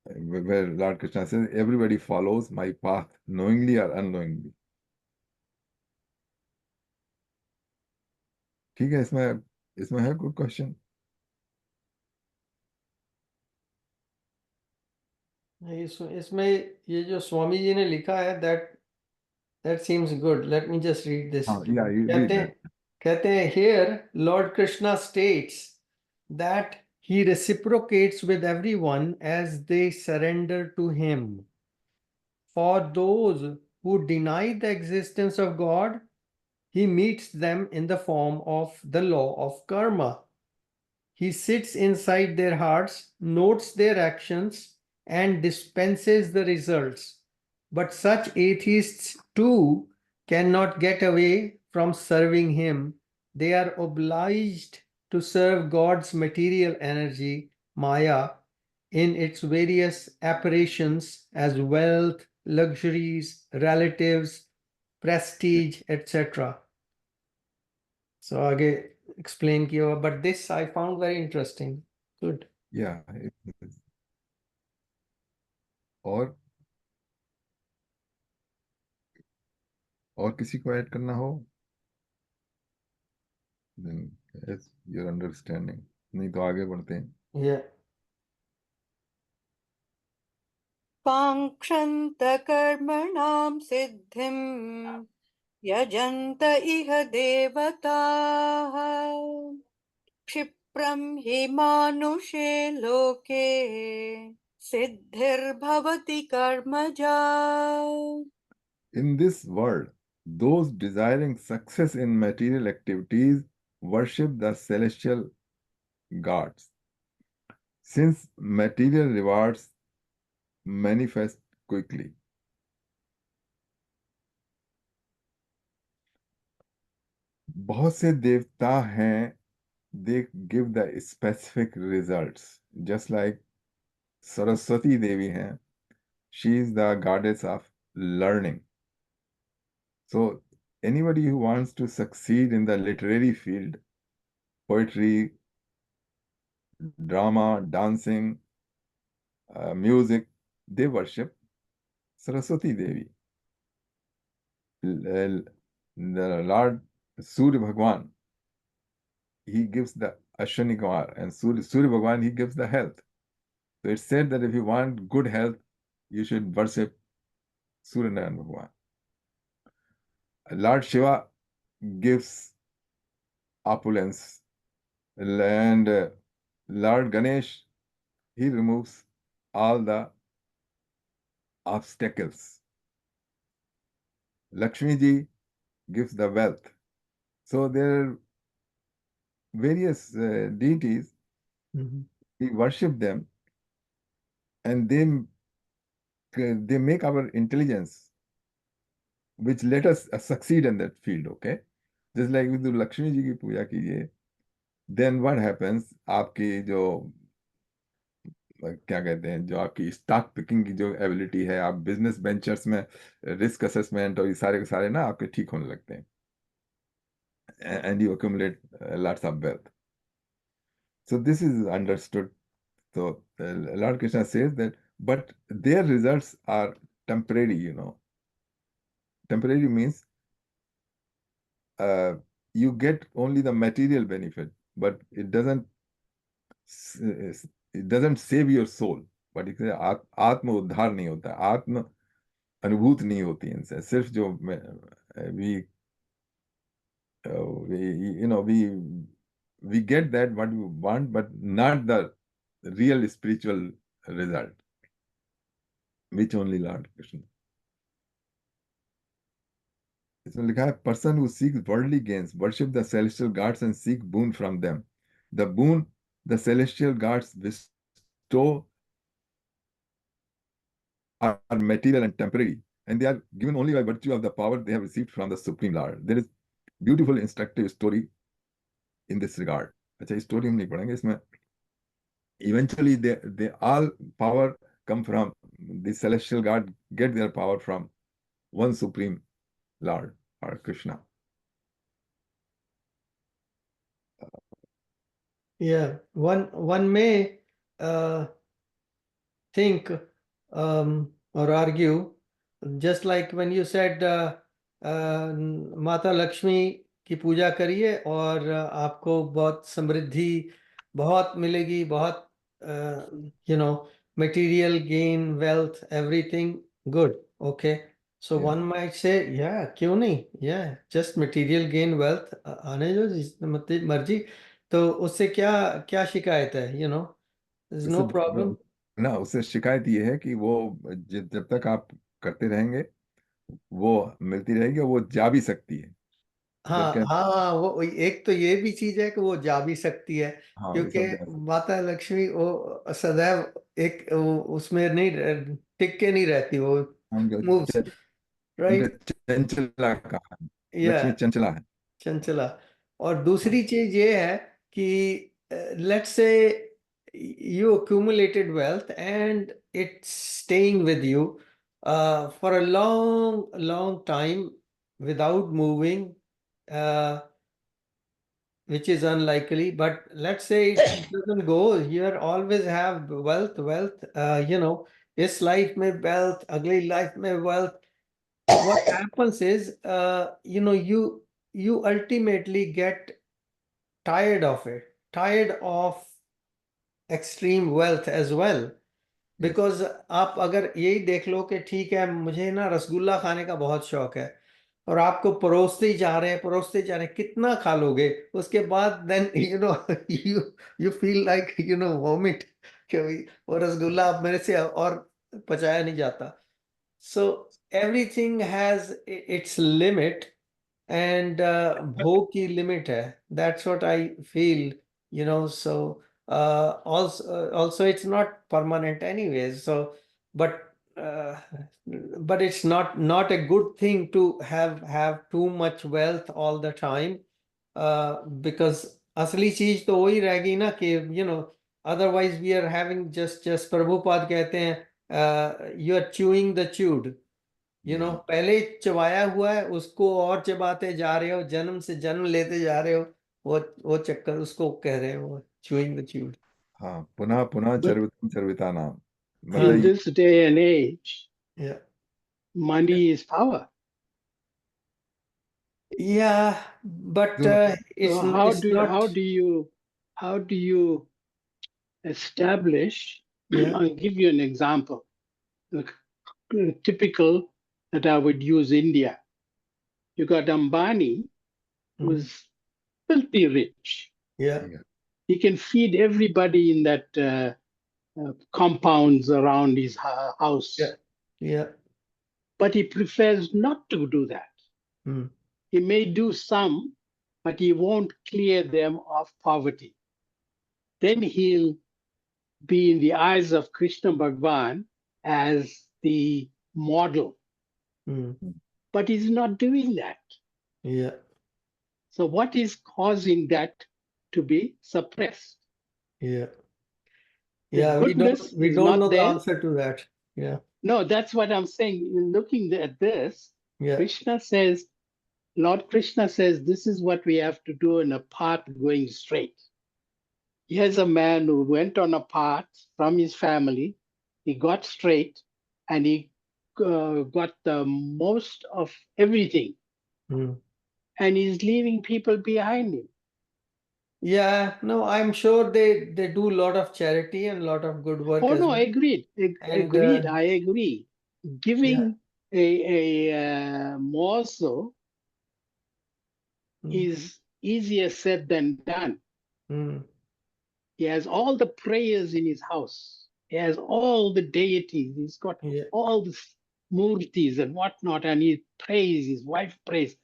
where Lord Krishna says everybody follows my path knowingly or unknowingly. ठीक है, इसमें है कोई क्वेश्चन? इसमें ये जो स्वामी जी ने लिखा है that seems good. Let me just read this. Yeah, you read that. कहते हैं here Lord Krishna states that he reciprocates with everyone as they surrender to him. For those who deny the existence of God, he meets them in the form of the law of karma. He sits inside their hearts, notes their actions, and dispenses the results. But such atheists too cannot get away from serving him. They are obliged to serve God's material energy, Maya, in its various apparitions as wealth, luxuries, relatives, prestige, etc. So आगे explain किया हुआ, but this I found very interesting. Good. Yeah. और किसी को add करना हो? Then yes, your understanding. नहीं तो आगे बढ़ते हैं. Yeah. काङ्क्षन्त कर्मणां सिद्धिं यजन्त इह देवताः क्षिप्रं हि मानुषे लोके सिद्धिर्भवति कर्मजा. In this world, those desiring success in material activities worship the celestial gods. Since material rewards manifest quickly. बहुत से देवता हैं, they give the specific results, just like Saraswati Devi हैं, she is the goddess of learning. So anybody who wants to succeed in the literary field, poetry, drama, dancing, music, they worship Saraswati Devi. The Lord Surya Bhagwan, he gives the Ashwini Kumar, and Surya Bhagwan, he gives the health. So it's said that if you want good health, you should worship Surya Narayan Bhagwan. Lord Shiva gives opulence, and Lord Ganesh, he removes all the obstacles. Lakshmi ji gives the wealth. So there are various deities, Mhm. we worship them, and they make our intelligence, which let us succeed in that field, okay? Just like with Lakshmi ji की पूजा कीजिए, then what happens, आपकी जो क्या कहते हैं, जो आपकी stock picking की जो एबिलिटी है, आप बिजनेस वेंचर्स में रिस्क असेसमेंट और ये सारे के सारे ना आपके ठीक होने लगते हैं, and you accumulate lots of wealth. So this is understood. So Lord Krishna says that, but their results are temporary, you know. Temporary means you get only the material benefit, but it doesn't save your soul. But आत्म उद्धार नहीं होता, आत्म अनुभूत नहीं होती इनसे, सिर्फ जो we you know we get that what we want, but not the real spiritual result, which only Lord Krishna. इसमें लिखा है, person who seeks worldly gains worship the celestial gods and seek boon from them. The boon the celestial gods bestow are material and temporary, and they are given only by virtue of the power they have received from the Supreme Lord. There is beautiful instructive story in this regard. अच्छा, इस story हम नहीं पढ़ेंगे, इसमें eventually they all power come from the celestial god, get their power from one Supreme Lord or Krishna. Yeah, one may think or argue, just like when you said माता लक्ष्मी की पूजा करिए और आपको बहुत समृद्धि बहुत मिलेगी, बहुत material gain, wealth, everything good. Okay, so Yeah. one might say, yeah, क्यों नहीं, yeah, just material gain, wealth आने दो जिस मर्जी, तो उससे क्या क्या शिकायत है, there's no problem. ना, उससे शिकायत ये है कि वो जब तक आप करते रहेंगे वो मिलती रहेगी, और वो जा भी सकती है। हाँ जबकि हाँ, वो एक तो ये भी चीज है कि वो जा भी सकती है, हाँ, ये क्योंकि सब जा सकती माता लक्ष्मी वो सदैव एक उसमें नहीं टिक के नहीं रहती, वो है। मूव्स, उनका राइट, चंचला कहा है, या लक्ष्मी चंचला है। चंचला। और दूसरी चीज ये है कि let's say you accumulated wealth and it's staying with you for a long time without moving, which is unlikely, but let's say it doesn't go, you always have wealth, इस life में wealth, अगली life में wealth. What happens is, you ultimately get tired of it, tired of extreme wealth as well. Because आप अगर यही देख लो कि ठीक है, मुझे ना रसगुल्ला खाने का बहुत शौक है, और आपको परोसते ही जा रहे हैं, परोसते जा रहे हैं, कितना खा लोगे उसके बाद, then you feel like vomit, कि वो रसगुल्ला आप मेरे से और पचाया नहीं जाता. So everything has its limit, and भोग की लिमिट है. That's what I feel, so also it's not permanent anyways, so but it's not a good thing to have too much wealth all the time, because असली चीज तो वही रहेगी ना कि otherwise we are having just Prabhupada कहते हैं, you are chewing the chewed, पहले चबाया हुआ है उसको और चबाते जा रहे हो, जन्म से जन्म लेते जा रहे हो, वो चक्कर उसको कह रहे हो, chewing the chewed. हाँ, पुनः पुनः But- चर्वितम चर्विता नाम, In मतलब this day and age, Yeah. money is power. Yeah, but So it's So how it's do not. how do you establish? Yeah. I'll give you an example. Look, typical that I would use India. You got Ambani, who's filthy rich. Yeah. He can feed everybody in that compounds around his house. Yeah. Yeah. But he prefers not to do that. Mm. He may do some, but he won't clear them of poverty. Then he'll be in the eyes of Krishna Bhagwan as the model. Mm. But he's not doing that. Yeah. So what is causing that to be suppressed? Yeah. The Yeah. goodness We is don't not know the there. answer to that. Yeah. No, that's what I'm saying. Looking at this, Yeah. Lord Krishna says, this is what we have to do in a path going straight. Here's a man who went on a path from his family. He got straight and he got the most of everything. Mm. And he's leaving people behind him. Yeah. No, I'm sure they do a lot of charity and a lot of good work Oh, as no, well. agreed. And, Agreed. I agree. Giving a morsel is easier said than done. Mm. He has all the prayers in his house. He has all the deities. He's got Yeah. all the murtis and whatnot, and he prays, his wife prays.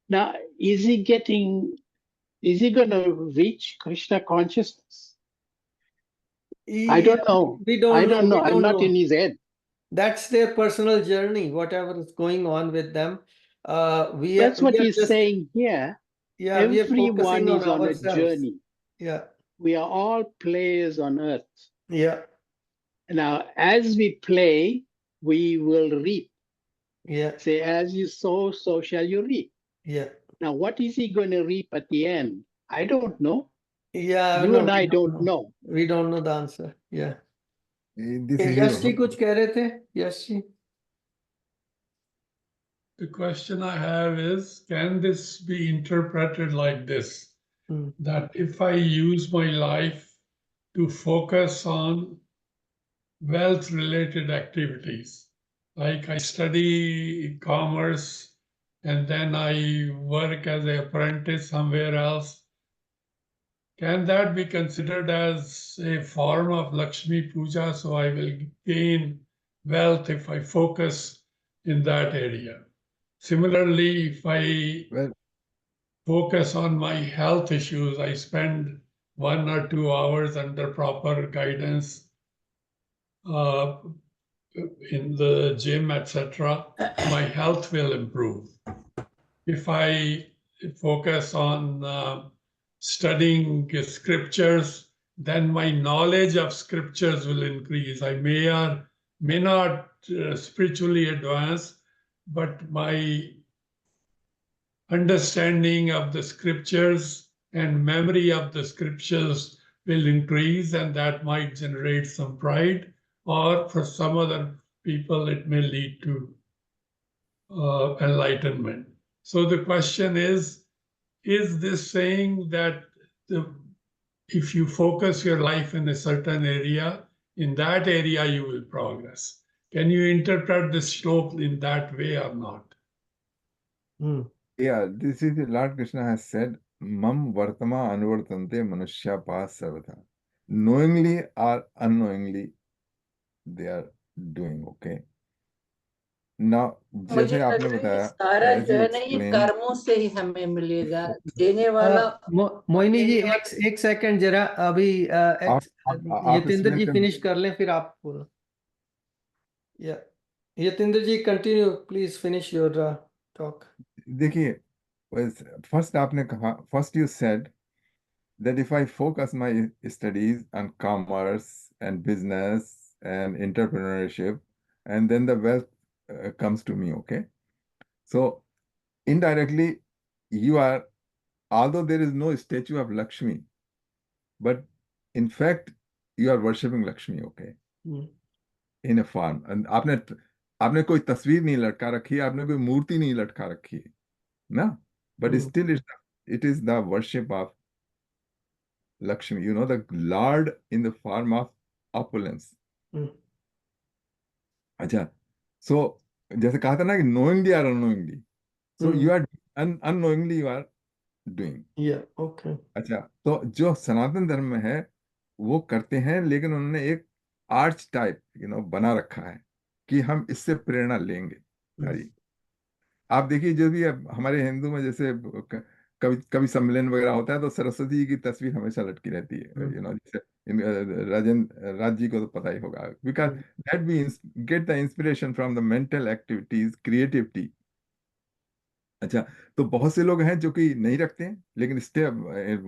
Now, is he going to reach Krishna consciousness? I don't know. We don't I know. don't know. We I'm don't not know. in his head. That's their personal journey, whatever is going on with them. That's what he's saying here. Yeah, we are Everyone focusing on is on a ourselves. journey. Yeah. We are all players on earth. Yeah. Now, as we play, we will reap. Yeah. Say, as you sow, so shall you reap. Yeah. Now, what is he going to reap at the end? I don't know. Yeah. You no, and we I don't know. We don't know the answer. Yeah. This is Yash ji कुछ कह रहे थे? Yash ji? The question I have is, can this be interpreted like this? Hmm. That if I use my life to focus on wealth-related activities, like I study commerce and then I work as an apprentice somewhere else, can that be considered as a form of Lakshmi Puja? So I will gain wealth if I focus in that area. Similarly, if I focus on my health issues, I spend 1 or 2 hours under proper guidance in the gym, etc., my health will improve. If I focus on studying scriptures, then my knowledge of scriptures will increase. I may or may not spiritually advance, but my understanding of the scriptures and memory of the scriptures will increase, and that might generate some pride, or for some other people it may lead to enlightenment. So the question is this saying that if you focus your life in a certain area, in that area you will progress? Can you interpret this shlok in that way or not? Yeah, this is Lord Krishna has said, Mam Vartama Anuvartante Manushya Pas Sarvata. Knowingly or unknowingly, they are doing, okay? Now, मुझे जैसे आपने लगता है बताया, सारा as जो you है ना ये explained, कर्मों से ही हमें मिलेगा देने वाला मोहिनी जी एक सेकंड जरा अभी आप यतेंद्र जी select फिनिश कर लें फिर आप बोलो. या Yatendra ji continue please finish your talk. देखिए, first you said that if I focus my studies on commerce and business and entrepreneurship, and then the wealth comes to me, okay? So indirectly, although there is no statue of Lakshmi, but in fact, you are worshipping Lakshmi, okay? In a form. And आपने कोई तस्वीर नहीं लटका रखी है, आपने कोई मूर्ति नहीं लटका रखी है, ना? But still it is the worship of Lakshmi, the Lord in the form of opulence. Acha. सो जैसे कहा था ना कि knowingly or unknowingly, so you are unknowingly you are doing. Yeah, okay. अच्छा, तो जो सनातन धर्म में है वो करते हैं, लेकिन उन्होंने एक आर्च टाइप बना रखा है कि हम इससे प्रेरणा लेंगे सारी। आप देखिए जो भी अब हमारे हिंदू में जैसे कभी कभी सम्मेलन वगैरह होता है तो सरस्वती जी की तस्वीर हमेशा लटकी रहती है, जैसे राजेंद्र राज जी को तो पता ही होगा, because that we get the inspiration from the mental activities, creativity. अच्छा, तो बहुत से लोग हैं जो कि नहीं रखते हैं, लेकिन स्टे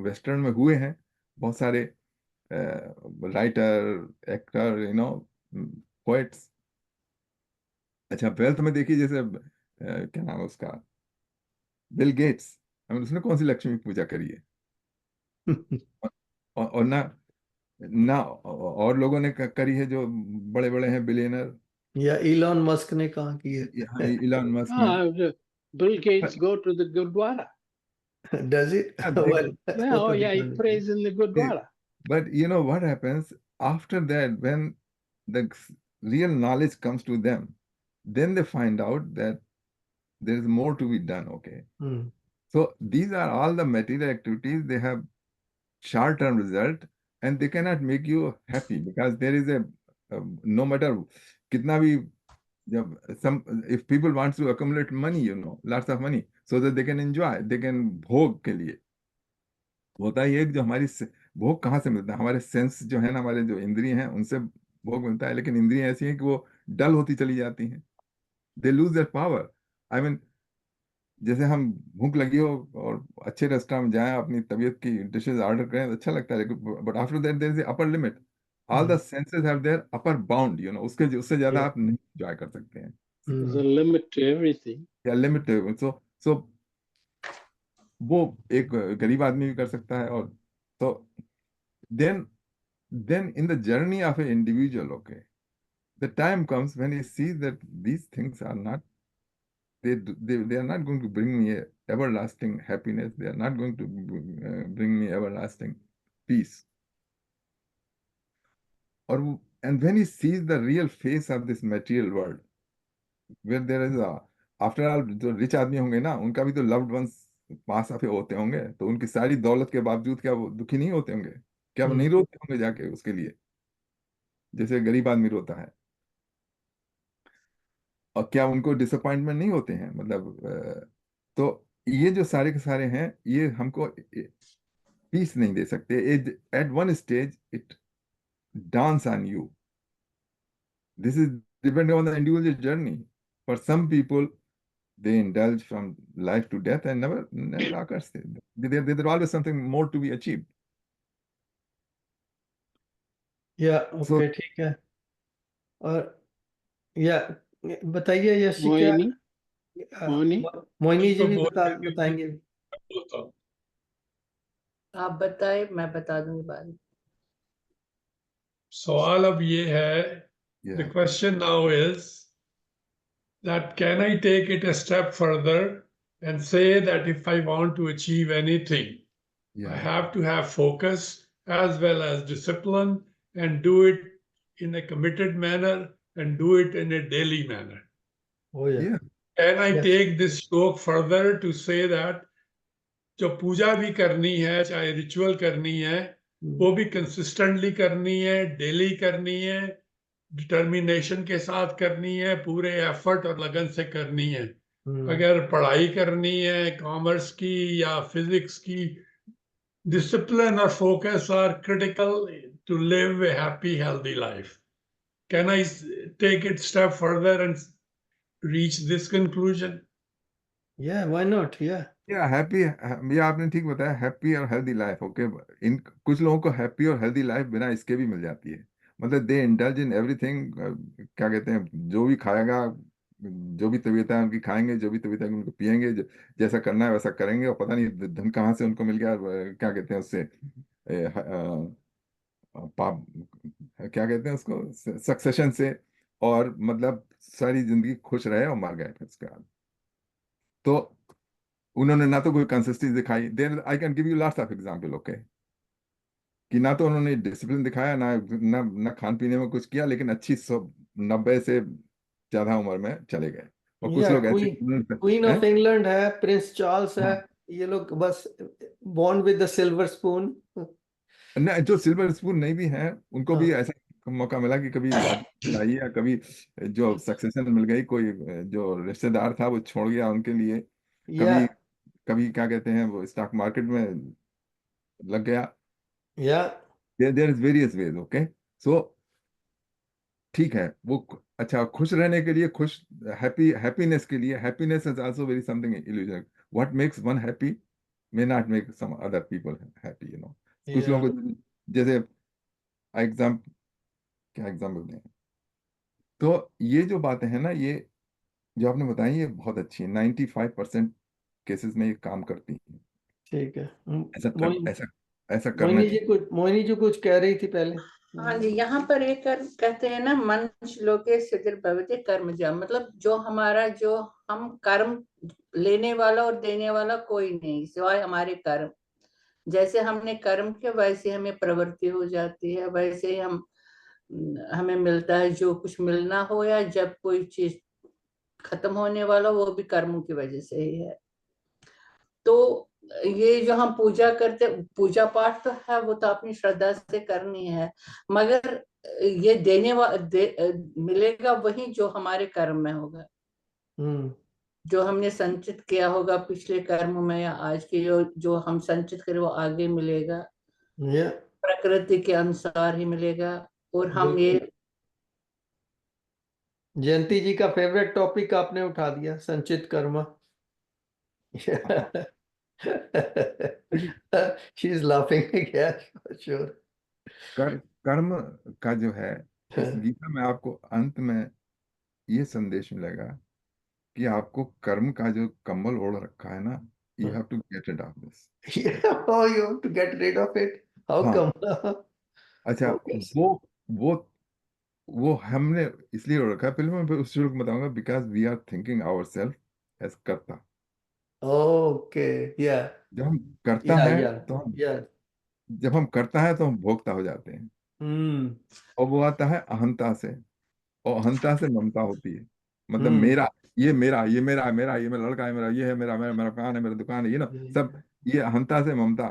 वेस्टर्न में हुए हैं बहुत सारे राइटर, एक्टर, पोएट्स। अच्छा, वेल्थ में देखिए जैसे क्या नाम है उसका, बिल गेट्स, उसने कौन सी लक्ष्मी की पूजा करी है? और ना ना और लोगों ने करी है जो बड़े बड़े हैं बिलियनर, या इलॉन मस्क ने कहा कि इलॉन मस्क ने। Bill Gates go to the Gurdwara. does it? Well, Yeah, oh yeah, he prays in the Gurdwara. But you know what happens after that, when the real knowledge comes to them, then they find out that there is more to be done. Okay. So these are all the material activities. They have short-term result and they cannot make you happy, because there is a no matter kitna bhi, if people want to accumulate money, lots of money, so that they can enjoy, they can भोग के लिए होता ही है कि जो हमारी भोग कहाँ से मिलता है, हमारे सेंस जो है ना, हमारे जो इंद्रिय हैं उनसे भोग मिलता है, लेकिन इंद्रियां ऐसी हैं कि वो डल होती चली जाती हैं, they lose their power. I mean जैसे हम भूख लगी हो और अच्छे रेस्टोरेंट में जाएं, अपनी तबीयत की डिशेज ऑर्डर करें तो अच्छा लगता है, लेकिन but after that there is upper limit, all the senses have their upper bound, उसके उससे ज्यादा आप नहीं एंजॉय कर सकते हैं। There's a limit to everything. या लिमिट, सो वो एक गरीब आदमी भी कर सकता है। और तो then in the journey of an individual, okay, the time comes when he sees that these things are not, they are not going to bring me a everlasting happiness, they are not going to bring me everlasting peace, and when he sees the real face of this material world, where there is a, after all, जो rich आदमी होंगे ना, उनका भी तो loved ones पास आके होते होंगे, तो उनकी सारी दौलत के बावजूद क्या वो दुखी नहीं होते होंगे? क्या वो नहीं रोते होंगे जाके उसके लिए, जैसे गरीब आदमी रोता है? और क्या उनको डिसअपॉइंटमेंट नहीं होते हैं? मतलब तो ये जो सारे के सारे हैं, ये हमको पीस नहीं दे सकते। At one stage it dance on you, this is depending on the individual journey. For some people they indulge from life to death and never occurs. There's always something more to be achieved. Yeah, okay, ठीक है। और या बताइए यशी, क्या मोहिनी जी भी बताएंगे? आप बताए, मैं बता दूंगी बाद में। सवाल अब ये है, the question now is that can I take it a step further and say that if I want to achieve anything, I have to have focus as well as discipline and do it in a committed manner and do it in a daily manner. Oh yeah. Can I take this stroke further to say that जो पूजा भी करनी है, चाहे ritual करनी है, वो भी consistently करनी है, डेली करनी है, डिटर्मिनेशन के साथ करनी है, पूरे एफर्ट और लगन से करनी है। अगर पढ़ाई करनी है कॉमर्स की या फिजिक्स की, discipline or focus are critical to live a happy, healthy life. Can I take it step further and reach this conclusion? Yeah, why not? Yeah. Happy, ये आपने ठीक बताया, हैप्पी और हेल्दी लाइफ। ओके, इन कुछ लोगों को happy और healthy life बिना इसके भी मिल जाती है। मतलब दे इंडल्ज इन एवरीथिंग, क्या कहते हैं, जो भी खाएगा, जो भी तबीयत है उनकी खाएंगे, जो भी तबीयत है उनको पिएंगे, जैसा करना है वैसा करेंगे, और पता नहीं धन कहाँ से उनको मिल गया, क्या कहते हैं उससे, पाप, क्या कहते हैं उसको, सक्सेशन से, और मतलब सारी जिंदगी खुश रहे और मर गए फिर उसके बाद। तो उन्होंने ना तो कोई कंसिस्टेंसी दिखाई, then I can give you lots of example, okay, कि ना तो उन्होंने डिसिप्लिन दिखाया, ना खान पीने में कुछ किया, लेकिन अच्छी 90 से ज्यादा उम्र में चले गए, और कुछ या लोग ऐसे क्वीन ऑफ हैं। इंग्लैंड है, प्रिंस चार्ल्स है, हाँ, ये लोग बस born with the silver spoon. नहीं, जो सिल्वर स्पून नहीं भी हैं उनको भी हाँ, ऐसा मौका मिला कि कभी लड़ाई या कभी जो सक्सेशन मिल गई, कोई जो रिश्तेदार था वो छोड़ गया उनके लिए, या कभी कभी क्या कहते हैं वो स्टॉक मार्केट में लग गया। या there is various ways, okay. So ठीक है, वो अच्छा, खुश रहने के लिए, खुश हैप्पीनेस के लिए, happiness is also very something illusion. What makes one happy may not make some other people happy, you know। कुछ या लोगों को, जैसे एग्जाम, क्या एग्जाम्पल दें, तो ये जो बातें हैं ना, ये जो आपने बताई ये बहुत अच्छी है, 95% केसेस में ये काम करती हैं। ठीक है। ऐसा ऐसा ऐसा करना चाहिए। मोहिनी जी कुछ कह रही थी पहले। हाँ जी, यहाँ पर एक कहते हैं ना, मनुष्य लोके सिद्धिर्भवति कर्मजा, मतलब जो हम कर्म लेने वाला और देने वाला कोई नहीं सिवाय हमारे कर्म। जैसे हमने कर्म किया वैसे हमें प्रवृत्ति हो जाती है, वैसे ही हमें मिलता है जो कुछ मिलना हो, या जब कोई चीज खत्म होने वाला, वो भी कर्मों की वजह से ही है। तो ये जो हम पूजा करते, पूजा पाठ तो है, वो तो अपनी श्रद्धा से करनी है, मगर ये मिलेगा वही जो हमारे कर्म में होगा, जो हमने संचित किया होगा पिछले कर्म में, या आज के जो हम संचित करें वो आगे मिलेगा, या प्रकृति के अनुसार ही मिलेगा। और हम ये जयंती जी का फेवरेट टॉपिक आपने उठा दिया, संचित कर्म। She is laughing, sure. कर्म का जो है, इस गीता में आपको अंत में ये संदेश मिलेगा कि आपको कर्म का जो कंबल ओढ़ रखा है ना, you have to get it off this. Oh, you have to get rid of it. How हाँ, come? अच्छा, Okay. वो वो हमने इसलिए ओढ़ रखा है, पहले मैं उस श्लोक में बताऊंगा, because we are thinking our self as कर्ता। Okay. Yeah. जब हम करता Yeah. है Yeah. तो हम Yeah. जब हम करता है तो हम भोक्ता हो जाते हैं, Hmm. और वो आता है अहंता से, और अहंता से ममता होती है। मतलब Hmm. मेरा, ये मेरा मेरा, ये मेरा लड़का है, मेरा ये है, मेरा मेरा मेरा मकान है, मेरा दुकान है, ये ना सब, ये अहंता से ममता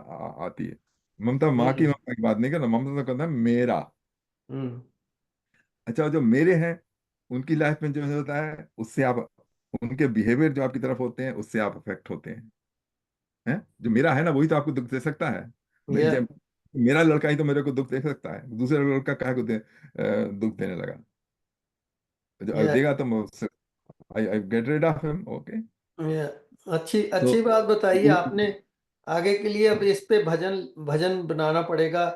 आती है। ममता माँ की Hmm. ममता की बात नहीं कर रहा, ममता तो कहता है मेरा। Hmm. अच्छा, जो मेरे हैं उनकी लाइफ में जो होता है, उससे आप, उनके बिहेवियर जो आपकी तरफ होते हैं उससे आप अफेक्ट होते हैं। जो मेरा है ना वही तो आपको दुख दे सकता है। नहीं, Yeah. जब मेरा लड़का ही तो मेरे को दुख दे सकता है, दूसरा लड़का काहे को दुख देने लगा। जो Yeah. देगा तो I get rid of him, okay. Yeah. अच्छी तो अच्छी बात बताइए आपने। आगे के लिए अब इस पे भजन भजन बनाना पड़ेगा।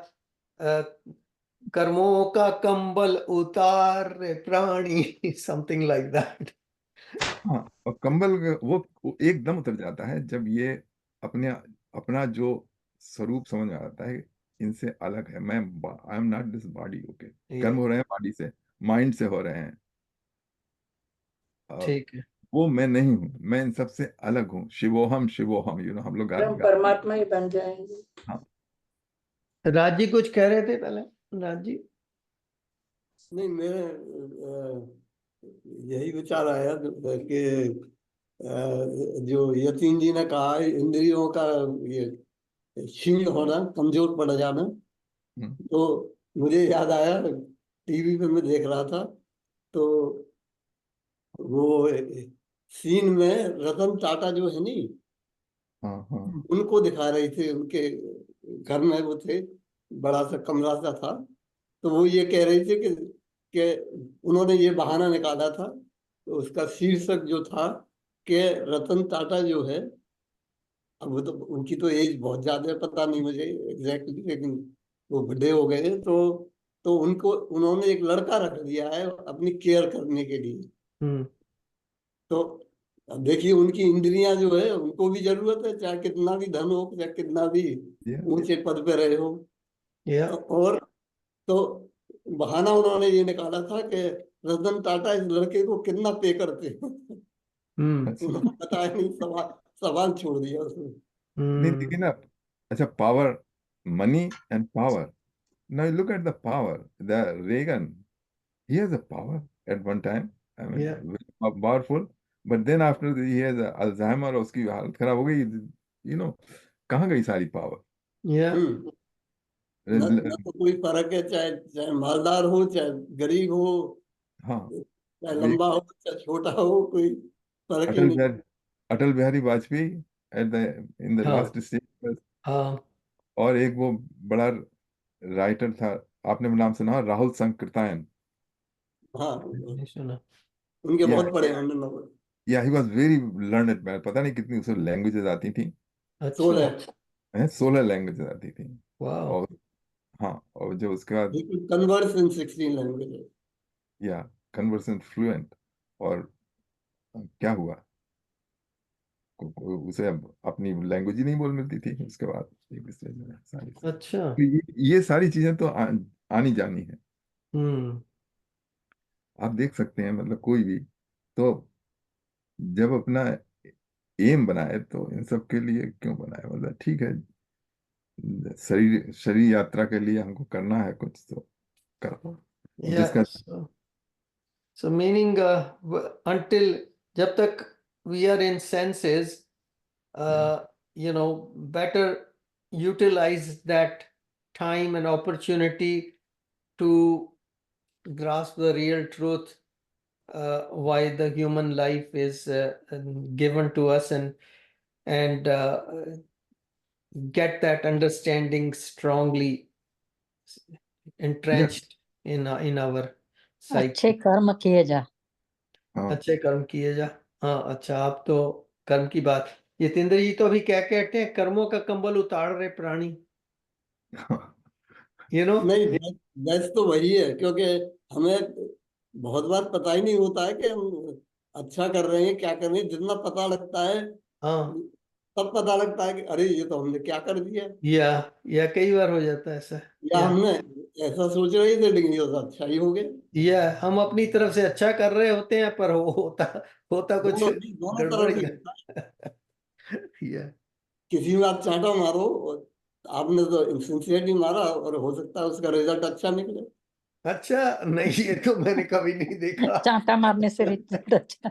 कर्मों का कंबल उतार रे प्राणी, समथिंग लाइक दैट। हाँ, और कंबल वो एकदम उतर जाता है जब ये अपने अपना जो स्वरूप समझ में आता है, इनसे अलग है, मैं I am not this body, okay. कर्म हो रहे हैं बॉडी से, माइंड से हो रहे हैं, अ, ठीक है। वो मैं नहीं हूँ, मैं इन सबसे अलग हूँ। शिवोहम शिवोहम, हम लोग हम परमात्मा ही बन जाएंगे। हाँ, राज जी कुछ कह रहे थे पहले। राज जी। नहीं, मेरे यही विचार आया कि जो यतीन जी ने कहा है, इंद्रियों का ये क्षीण होना, कमजोर पड़ जाना, हम्म, तो मुझे याद आया, टीवी पे मैं देख रहा था, तो वो सीन में रतन टाटा जो है नहीं, हाँ हाँ उनको दिखा रही थी, उनके घर में वो थे, बड़ा सा कमरा सा था, तो वो ये कह रही थी कि उन्होंने ये बहाना निकाला था, तो उसका शीर्षक जो था कि रतन टाटा जो है, अब वो तो उनकी तो एज बहुत ज्यादा है, पता नहीं मुझे एग्जैक्टली, लेकिन वो बूढ़े हो गए, तो उनको उन्होंने एक लड़का रख दिया है अपनी केयर करने के लिए। हम्म। तो अब देखिए, उनकी इंद्रियां जो है उनको भी जरूरत है, चाहे कितना भी धन हो, चाहे कितना भी ये ऊंचे पद पे रहे हो। या और तो बहाना उन्होंने ये निकाला था कि रतन टाटा इस लड़के को कितना पे करते हैं। हम्म। उन्होंने बताया नहीं, सवाल सवाल छोड़ दिया उसने। नहीं, देखिए ना, अच्छा, power, money and power, now look at the power, the Reagan, he has a power at one time, I mean, Yeah. very powerful. But then after he has Alzheimer, उसकी हालत खराब हो गई, you know, कहाँ गई सारी power? Yeah. न तो कोई फर्क है, चाहे चाहे मालदार हो चाहे गरीब हो, हाँ, चाहे लंबा हो चाहे छोटा हो, कोई फर्क ही नहीं। अटल बिहारी वाजपेयी इन द हाँ। Last stage. हाँ। और एक वो बड़ा राइटर था, आपने नाम सुना, राहुल संकृतायन? हाँ, नहीं सुना। उनके Yeah. बहुत पढ़े हैं हमने novel. He was very learned man, पता नहीं कितनी उसे लैंग्वेजेस आती थी, अच्छा। 16 लैंग्वेजेस आती थी। वाह। और हाँ, और जो उसके बाद He could converse in 16 languages. या कन्वर्सेंट फ्लुएंट। और क्या हुआ, उसे अब अपनी लैंग्वेज ही नहीं बोल मिलती थी उसके बाद एक स्टेज में सारी। अच्छा। तो ये सारी चीजें तो आनी जानी है। आप देख सकते हैं, मतलब कोई भी तो जब अपना एम बनाए तो इन सब के लिए क्यों बनाए, मतलब ठीक है, शरीर यात्रा के लिए हमको करना है कुछ तो करो। Yeah. जिसका So meaning until जब तक we are in senses, you know, better utilize that time and opportunity to grasp the real truth, why the human life is given to us, and get that understanding strongly entrenched in our psyche. अच्छे कर्म किए जा। हाँ, अच्छे कर्म किए जा। हाँ, अच्छा, आप तो कर्म की बात, जितेंद्र जी तो अभी क्या कहते हैं, कर्मों का कंबल उतार रहे प्राणी, you know? नहीं, बस तो वही है, क्योंकि हमें बहुत बार पता ही नहीं होता है कि हम अच्छा कर रहे हैं क्या कर रहे हैं। जितना पता लगता है हाँ, तब पता लगता है कि अरे ये तो हमने क्या कर दिया, या कई बार हो जाता है ऐसा, या हमने ऐसा सोच रहे थे लेकिन ये तो अच्छा ही हो गया। या हम अपनी तरफ से अच्छा कर रहे होते हैं पर होता कुछ दोनों गड़बड़ तरफ ही से है। होता है। या किसी में आप चांटा मारो और आपने तो सिंसियरली मारा और हो सकता है उसका रिजल्ट अच्छा निकले। अच्छा, नहीं ये तो मैंने कभी नहीं देखा। चांटा मारने से रिजल्ट अच्छा।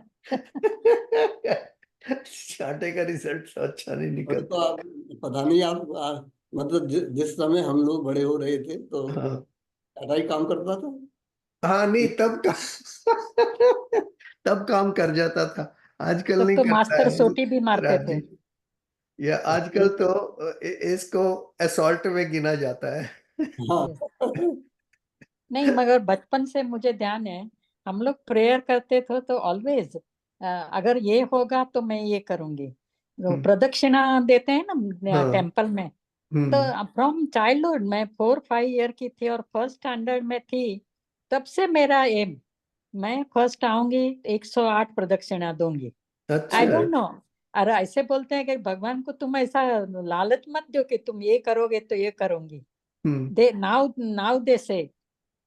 चांटे का रिजल्ट अच्छा नहीं और निकलता। तो आप पता नहीं, मतलब जिस समय हम लोग बड़े हो रहे थे तो हाँ, टाटा ही काम करता था। हाँ, नहीं तब काम कर जाता था, आजकल तब नहीं तो करता मास्टर है सोटी भी मारते थे। राजी। या आजकल तो इसको असॉल्ट में गिना जाता है। हाँ। नहीं, मगर बचपन से मुझे ध्यान है, हम लोग प्रेयर करते थे तो ऑलवेज अगर ये होगा तो मैं ये करूंगी। तो प्रदक्षिणा देते हैं ना हाँ। टेम्पल में, तो फ्रॉम चाइल्डहुड मैं 4-5 ईयर की थी और फर्स्ट स्टैंडर्ड में थी, तब से मेरा एम, मैं फर्स्ट आऊंगी, 108 प्रदक्षिणा दूंगी। आई डोंट नो, अरे ऐसे बोलते हैं कि भगवान को तुम ऐसा लालच मत दो कि तुम ये करोगे तो ये करूंगी। दे नाउ दे से,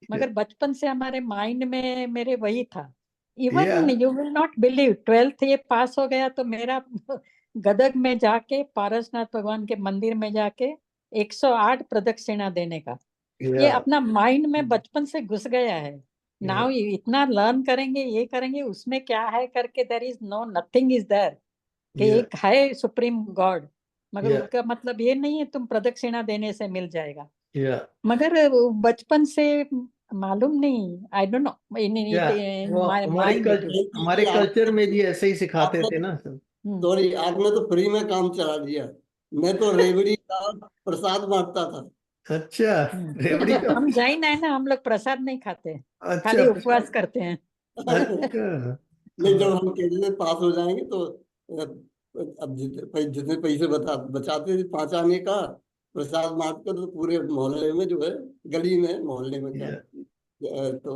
मगर बचपन से हमारे माइंड में मेरे वही था। Even you will not believe, 12th ये पास हो गया तो मेरा गदग में जाके पारसनाथ भगवान के मंदिर में जाके 108 प्रदक्षिणा देने का, ये अपना माइंड में बचपन से घुस गया है। नाउ इतना लर्न करेंगे, ये करेंगे, उसमें क्या है करके, there is no nothing is there, कि एक है सुप्रीम गॉड, मगर उसका मतलब ये नहीं है तुम प्रदक्षिणा देने से मिल जाएगा। मगर बचपन से मालूम नहीं, आई डोंट नो, हमारे कल्चर में भी ऐसे ही सिखाते थे ना। सॉरी, आपने तो फ्री में काम चला दिया, मैं तो रेवड़ी का प्रसाद बांटता था। अच्छा, रेवड़ी का। हम जैन है ना, हम लोग प्रसाद नहीं खाते, अच्छा, खाली उपवास करते हैं। अच्छा, नहीं, जब हम कहते थे पास हो जाएंगे तो अब जितने पैसे बचाते थे 5 आने का प्रसाद बांट कर, तो पूरे मोहल्ले में जो है, गली में, मोहल्ले में क्या, तो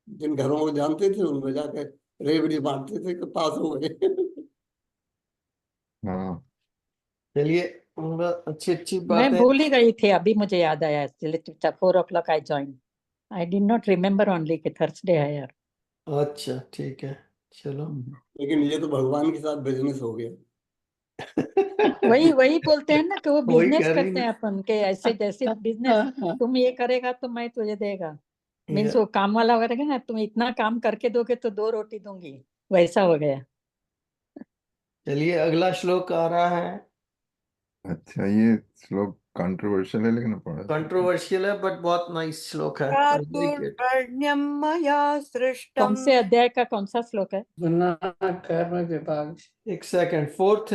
जिन घरों को जानते थे उनमें जाकर रेवड़ी बांटते थे कि पास हो गए। हाँ, चलिए, अच्छी बात मैं है। भूल ही गई थी, अभी मुझे याद आया। 4 o'clock I join, I did not remember only कि थर्सडे है यार। अच्छा, ठीक है, चलो। लेकिन ये तो भगवान के साथ बिजनेस हो गया। वही बोलते हैं ना कि वो वही बिजनेस कह रही करते हैं अपन के, ऐसे जैसे बिजनेस, तुम ये करेगा तो मैं तुझे देगा। मीन्स वो काम वाला वगैरह ना, तुम इतना काम करके दोगे तो 2 रोटी दूंगी, वैसा हो गया। चलिए अगला श्लोक आ रहा है। अच्छा, ये श्लोक कंट्रोवर्शियल है लेकिन पढ़ा कंट्रोवर्शियल है बट बहुत नाइस श्लोक है। I like it. चातुर्वर्ण्यं मया कौन सृष्टं से अध्याय का कौन सा श्लोक है? गुना कर्म विभाग एक सेकंड, फोर्थ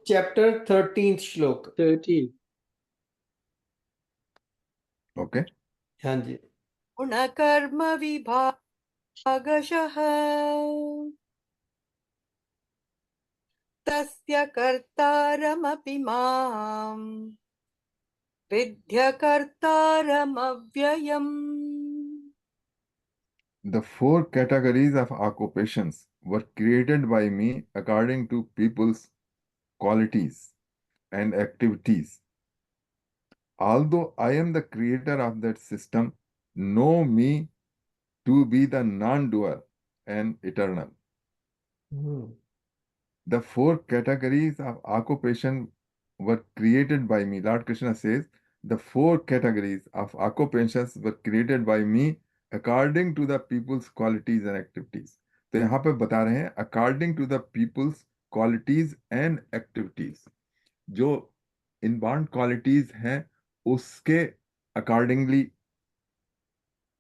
चैप्टर 13th श्लोक। 13. ओके। हाँ जी। गुणकर्म विभागशः तस्य कर्तारमपि माम् विद्य कर्तारमव्ययम्। The 4 categories of occupations were created by me according to people's qualities and activities. Although I am the creator of that system, know me to be the non-doer and eternal. The 4 categories of occupation were created by me. Lord Krishna says, the 4 categories of occupations were created by me according to the people's qualities and activities. तो यहाँ पे बता रहे हैं according to the people's qualities and activities. जो inborn qualities हैं उसके accordingly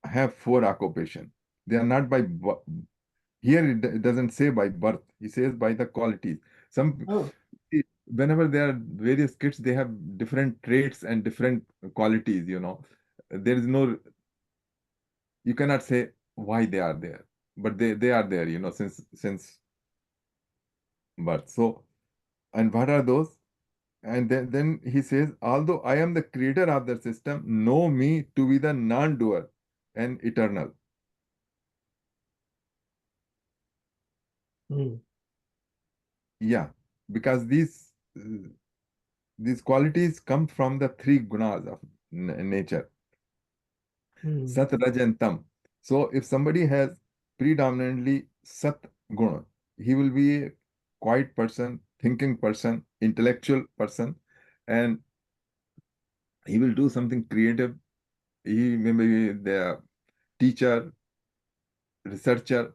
have 4 occupation. They are not by here it doesn't say by birth. He says by the qualities. Whenever there are various kids, they have different traits and different qualities, you know. There is no, you cannot say why they are there, but they are there, you know, since birth. So, and what are those? And then he says, although I am the creator of the system, know me to be the non-doer and eternal. Yeah, because these qualities come from the 3 gunas of nature. Sat, Raj and Tam. So if somebody has predominantly Sat guna, he will be a quiet person, thinking person, intellectual person, and he will do something creative. He may be the teacher, researcher,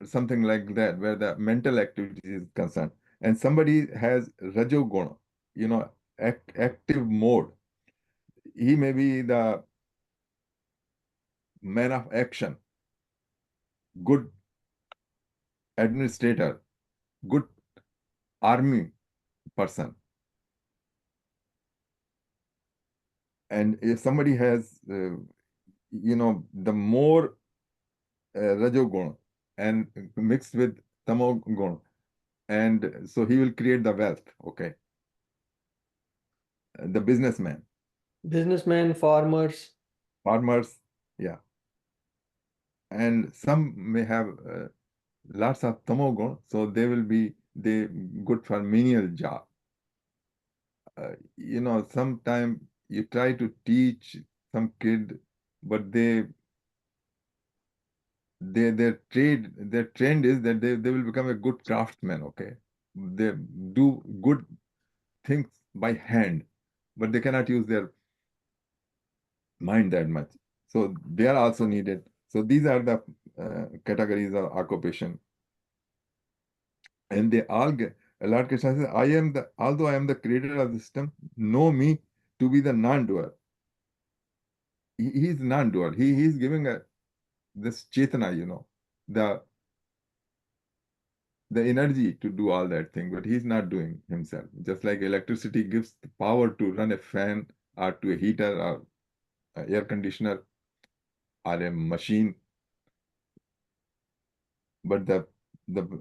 something like that, where the mental activity is concerned. And somebody has Rajoguna, you know, active mode. He may be the man of action, good administrator, good army person. And if somebody has, you know, the more Rajoguna and mixed with Tamoguna, and so he will create the wealth, okay? The businessman. Farmers, yeah. And some may have lots of tamogun, so they good for menial job. You know, sometimes you try to teach some kid, but their trend is that they will become a good craftsman, okay? They do good things by hand, but they cannot use their mind that much. So they are also needed. So these are the categories of occupation. And they all get, Lord Krishna says, although I am the creator of the system, know me to be the non-doer. He is non-doer. He is giving this Chetana, you know, the energy to do all that thing, but he's not doing himself. Just like electricity gives the power to run a fan or to a heater or air conditioner or a machine, but the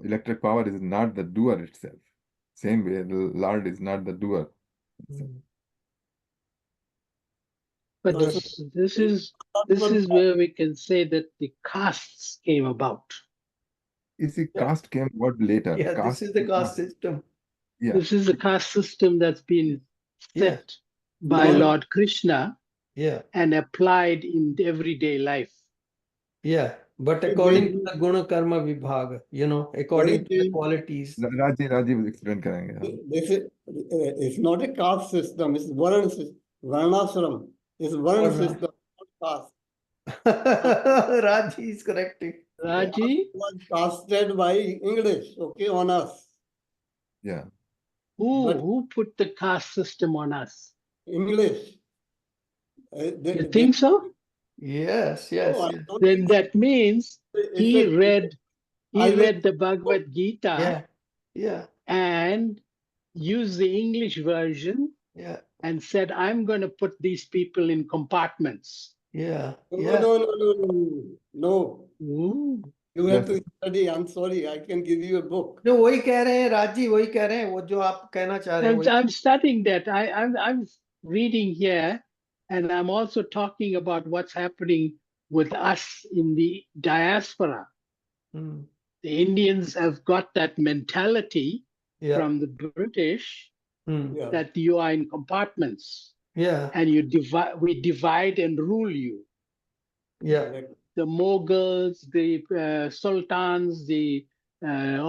electric power is not the doer itself. Same way, the Lord is not the doer. But this is where we can say that the castes came about. You see, caste came about later. Yeah, this is the caste system. Yeah. This is the caste system that's been set by Lord Krishna and applied in everyday life. Yeah, but according to the Guna Karma Vibhaga, you know, according to the qualities. Raji will explain karenge. It's not a caste system, it's Varna system. Varnashram is Varna system, not caste. Raji is correcting. Raji, Was casted by English, okay, on us. Yeah. who put the caste system on us? English. You think so? Yes, No, yes, I yes. don't Then think that means it's he a- read I will- the Bhagavad Gita Yeah, yeah, and used the English version yeah, and said, I'm going to put these people in compartments. yeah, No, yeah. no, no, no, no, no. Ooh. You have Yes. to study. I'm sorry, I can give you a book. जो वही कह रहे हैं राजी, वही कह रहे हैं, वो जो आप कहना चाह रहे हैं वही. I'm studying that. I'm reading here, and I'm also talking about what's happening with us in the diaspora. Hmm. The Indians have got that mentality Yeah. from the British Hmm. Yeah. that you are in compartments Yeah. and we divide and rule you. Yeah. Correct. The Mughals, the sultans,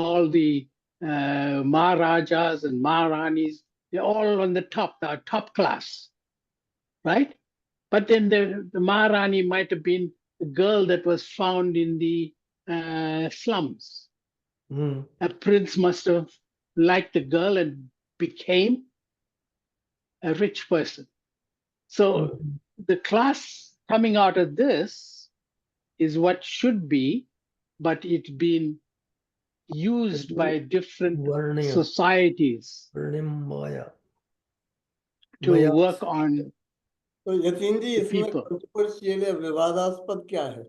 all the Maharajas and Maharanis, they're all on the top class, right? But then the Maharani might have been a girl that was found in the slums. Hmm. A prince must have liked the girl and became a rich person. So the class coming out of this is what should be, but it's been used by different Varniya. societies Varnim Maya. to Maya. work on. तो यतीन जी The इसमें people. Controversial है, विवादास्पद क्या है?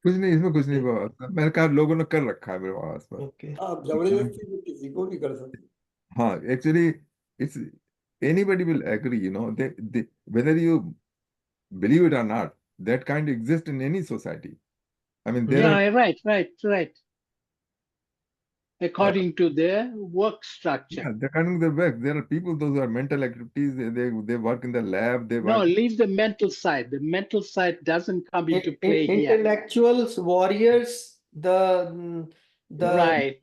कुछ नहीं, इसमें कुछ नहीं हुआ। मैंने कहा लोगों ने कर रखा है मेरे पास पर। Okay. आप जबरदस्ती तो किसी को भी कर सकते हैं। हाँ, actually it's anybody will agree, you know, they whether you believe it or not, that kind exists in any society. I mean, there are Yeah, right. According to their work structure. yeah, according to the work, there are people those who are mental activities. They work in the lab. They No, work. leave the mental side. The mental side doesn't come into play here. Intellectuals, warriors, Right.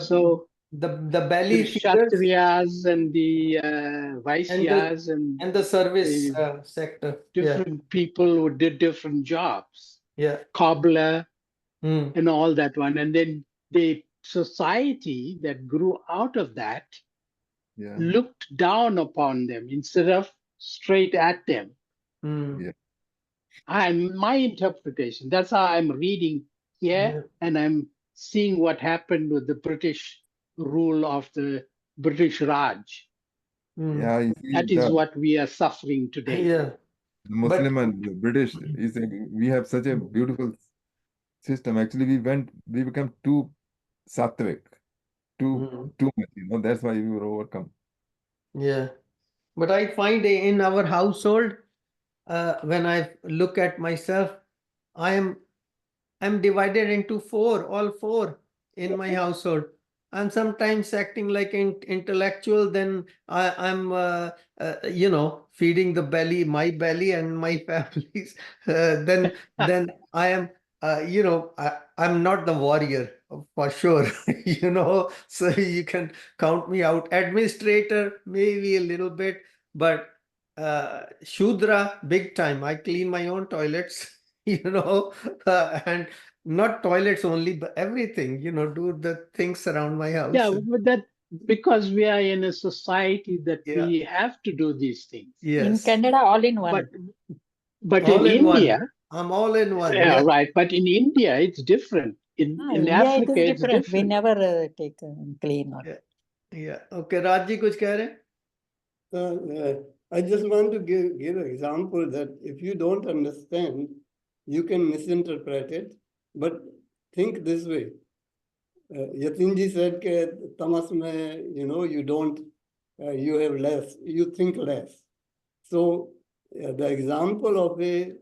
So the belly the feeders Kshatriyas and the Vaisyas and the service the sector. different people who did different jobs, Yeah. cobbler Hmm. and all that one. And then the society that grew out of that Yeah, looked down upon them instead of straight at them. Hmm. Yeah. And my interpretation, that's how I'm reading here, Yeah. and I'm seeing what happened with the British rule of the British Raj. Hmm. yeah. You see, That is what we are suffering today. Yeah. the Muslim and the British is we have such a beautiful system. Actually, we become too sattvic, too much. You know, that's why we were overcome. Yeah. But I find in our household, when I look at myself, I'm divided into all four in my household. I'm sometimes acting like an intellectual, then I'm feeding the belly, my belly and my family's. Then I am, I'm not the warrior for sure, so you can count me out. Administrator, maybe a little bit, but Shudra, big time. I clean my own toilets, and not toilets only, but everything, do the things around my house. Yeah, but that because we are in a society that Yeah. we have to do these things. Yes. In Canada, all in one. But All in in one. India, I'm all in one. yeah, Yeah. right. But in India, it's different. In India, Africa, it is it's different. We different. never take clean. Or... Yeah. Okay, Rajji, कुछ कह रहे? I just want to give an example that if you don't understand, you can misinterpret it. But think this way. Yatin ji said that tamas mein, you don't, you have less, you think less. So the example of a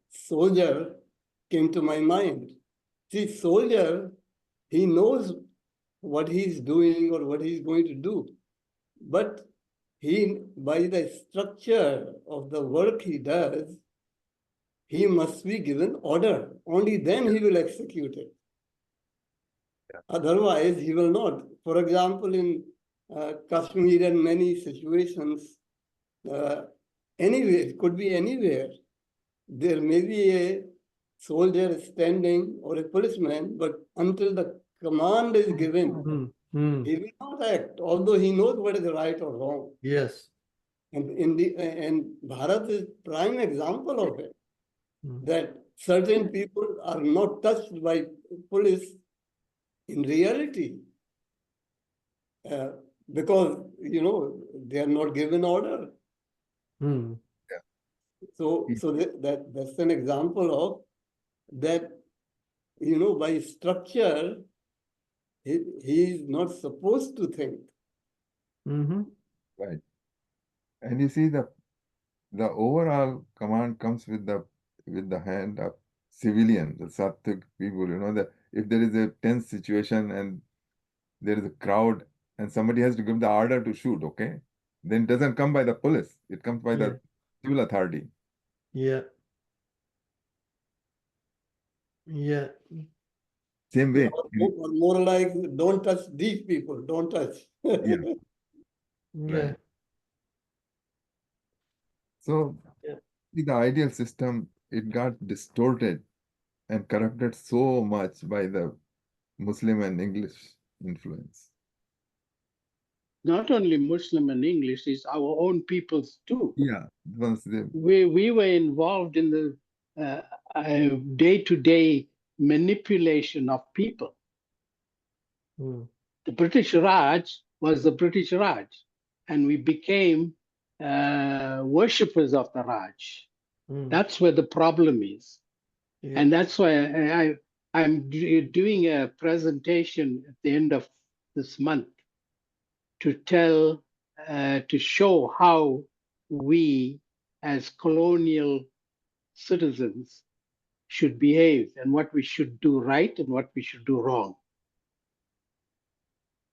soldier came to my mind. See, soldier, he knows what he's doing or what he's going to do. But by the structure of the work he does, he must be given order. Only then he will execute it. Yeah. Otherwise, he will not. For example, in Kashmir and many situations, anywhere, it could be anywhere, there may be a soldier standing or a policeman, but until the command is given, he will not act, although he knows what is right or wrong. Yes. And Bharat is prime example of it, that certain people are not touched by police in reality, because they are not given order. So that's an example of that. By structure, he is not supposed to think. Right. And you see the overall command comes with the hand of civilian, the Sattvic people, that if there is a tense situation and there is a crowd and somebody has to give the order to shoot, okay? Then it doesn't come by the police, it comes by the civil authority. Yeah. Same way. Or more like, don't touch these people, don't touch. Yeah. Yeah. Right. So the ideal system, it got distorted and corrupted so much by the Muslim and English influence. Not only Muslim and English, it's our own peoples too. Yeah. We were involved in the day-to-day manipulation of people. The British Raj was the British Raj, and we became worshippers of the Raj. That's where the problem is. Yeah. And that's why I'm doing a presentation at the end of this month to show how we as colonial citizens should behave and what we should do right and what we should do wrong.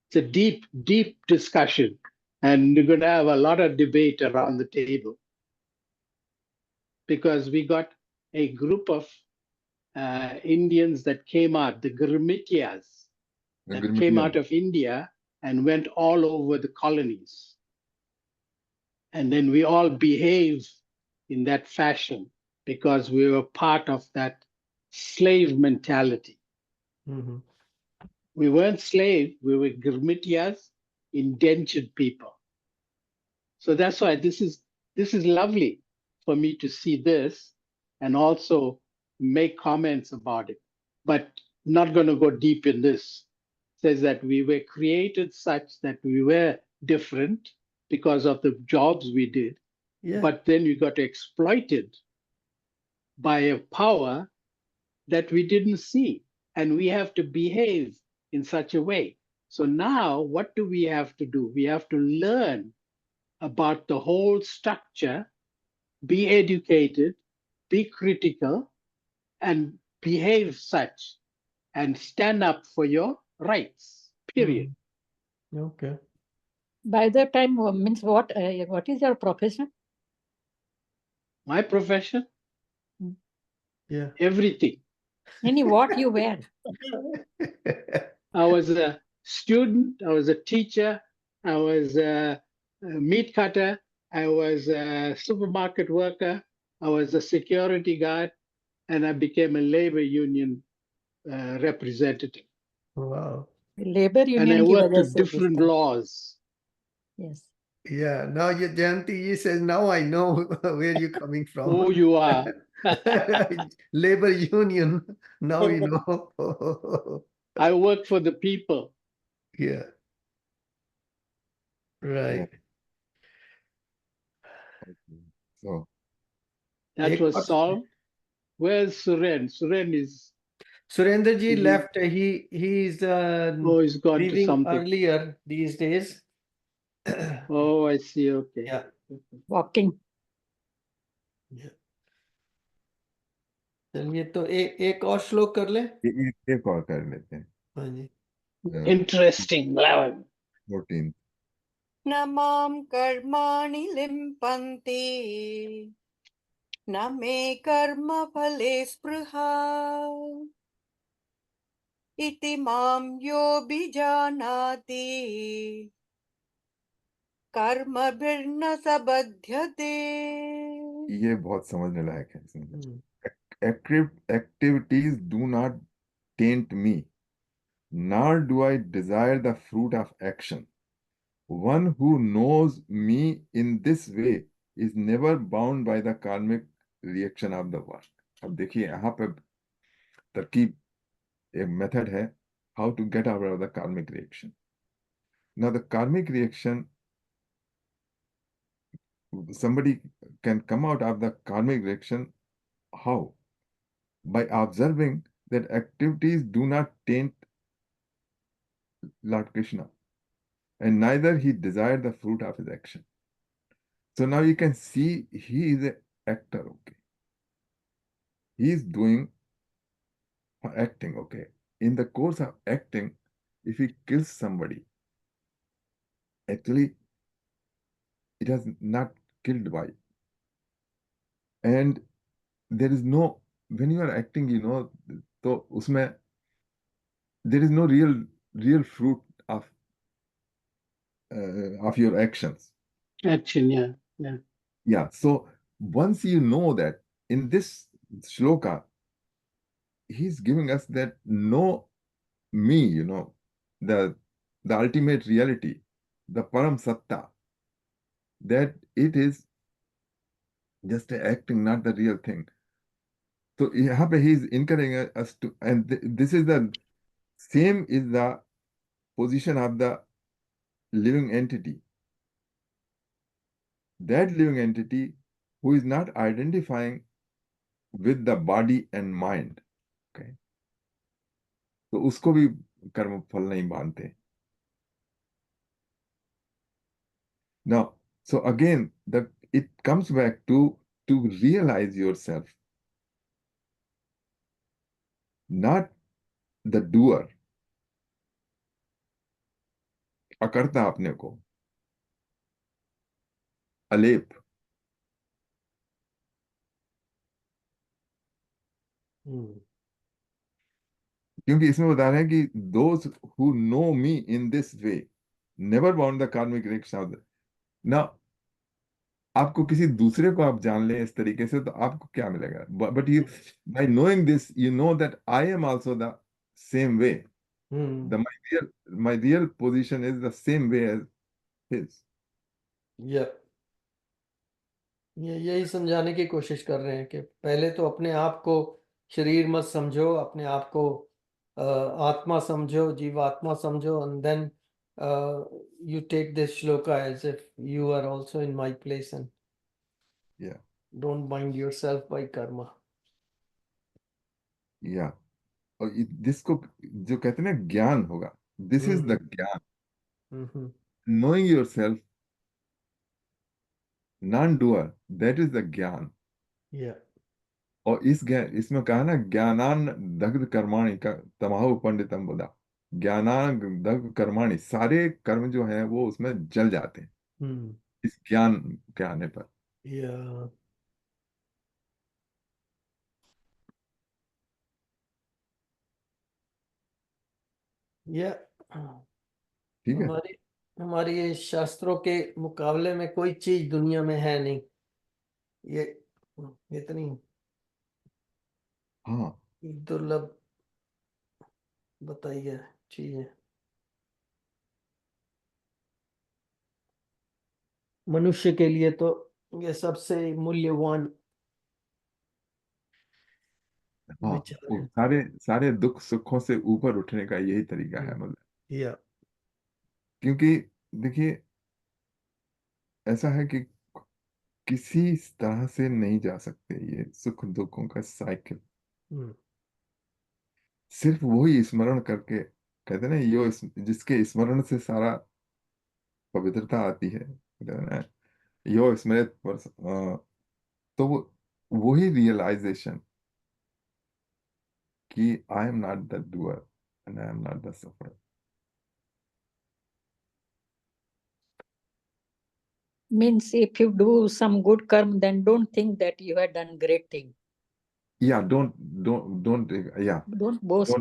It's a deep, deep discussion, and we're going to have a lot of debate around the table, because we got a group of Indians that came out, the Girmitias, that came out of India and went all over the colonies. And then we all behaved in that fashion because we were part of that slave mentality. We weren't slaves, we were Girmitias, indentured people. So that's why this is lovely for me to see this and also make comments about it, but not going to go deep in this. Says that we were created such that we were different because of the jobs we did, but then we got exploited by a power that we didn't see, and we have to behave in such a way. So now what do we have to do? We have to learn about the whole structure, be educated, be critical, and behave such, and stand up for your rights, period. Okay. By the time, means what is your profession? My profession? Yeah. Everything. What you wear? I was a student, I was a teacher, I was a meat cutter, I was a supermarket worker, I was a security guard, and I became a labor union representative. Wow. Labor union. And I worked with different laws. Yes. Yeah. Now Jayanti says, now I know where you're coming from. Who you are. Labor union. Now you know. I work for the people. Yeah. Right. So that was solved. Where's Suren? Suren is. Surendra ji left. He's he's gone leaving to something earlier these days. Oh, I see. Okay. Yeah. Walking. Yeah. चलिए तो एक और श्लोक कर ले. एक और कर लेते हैं. हाँ जी. Interesting. 14. न मां कर्माणि लिम्पन्ति न मे कर्म फले स्पृहा इति मां योऽभिजानाति कर्मभिर्न सबध्यते. ये बहुत समझने लायक है इसमें। हम्म, Activities do not taint me, nor do I desire the fruit of action. One who knows me in this way is never bound by the karmic reaction of the work. अब देखिए यहाँ पे तरकीब, एक मेथड है how to get out of the karmic reaction. Now the karmic reaction, somebody can come out of the karmic reaction. How? By observing that activities do not taint Lord Krishna, and neither he desired the fruit of his action. So now you can see he is an actor, okay. He is doing acting, okay. In the course of acting, if he kills somebody, actually it has not killed by. And there is no, when you are acting, you know, तो उसमें there is no real fruit of your actions. Action, yeah. Yeah, so once you know that, in this shloka, he's giving us that know me, you know, the ultimate reality, the param satta, that it is just acting, not the real thing. So यहाँ पे he is encouraging us to, and this is the same is the position of the living entity. That living entity who is not identifying with the body and mind, okay? तो उसको भी कर्म फल नहीं मानते. Now, so again, it comes back to realize yourself, not the doer. अकर्ता अपने को, अलेप. क्योंकि इसमें बता रहे हैं कि those who know me in this way never bound the karmic reaction. Now, आपको किसी दूसरे को आप जान लें इस तरीके से तो आपको क्या मिलेगा? But you, by knowing this, you know that I am also the same way. My real position is the same way as his. यही समझाने की कोशिश कर रहे हैं कि पहले तो अपने आप को शरीर मत समझो, अपने आप को आत्मा समझो, जीवात्मा समझो, and then you take this shloka as if you are also in my place and Yeah. don't bind yourself by karma. Yeah. और जिसको जो कहते हैं ना ज्ञान होगा, this is the ज्ञान. Knowing yourself, non-doer, that is the ज्ञान. Yeah. और इसमें कहा ना ज्ञानान दग्ध कर्माणि का तमाहु पंडितम बोला. ज्ञानान दग्ध कर्माणि, सारे कर्म जो हैं वो उसमें जल जाते हैं इस ज्ञान के आने पर. Yeah. Yeah. ठीक है. हमारी ये शास्त्रों के मुकाबले में कोई चीज दुनिया में है नहीं. ये इतनी हाँ, दुर्लभ बताइए चीजें. मनुष्य के लिए तो ये सबसे मूल्यवान हाँ, विचार वो है. सारे दुख सुखों से ऊपर उठने का यही तरीका है, मतलब. Yeah. क्योंकि देखिए ऐसा है कि किसी तरह से नहीं जा सकते ये सुख दुखों का साइकिल. सिर्फ वही स्मरण करके, कहते हैं ना, जिसके स्मरण से सारा पवित्रता आती है, कहते हैं ना, यो स्मृत पर, तो वही रियलाइजेशन कि I am not the doer and I am not the sufferer. Means if you do some good karma, then don't think that you have done great thing. Yeah, don't yeah, Don't boast.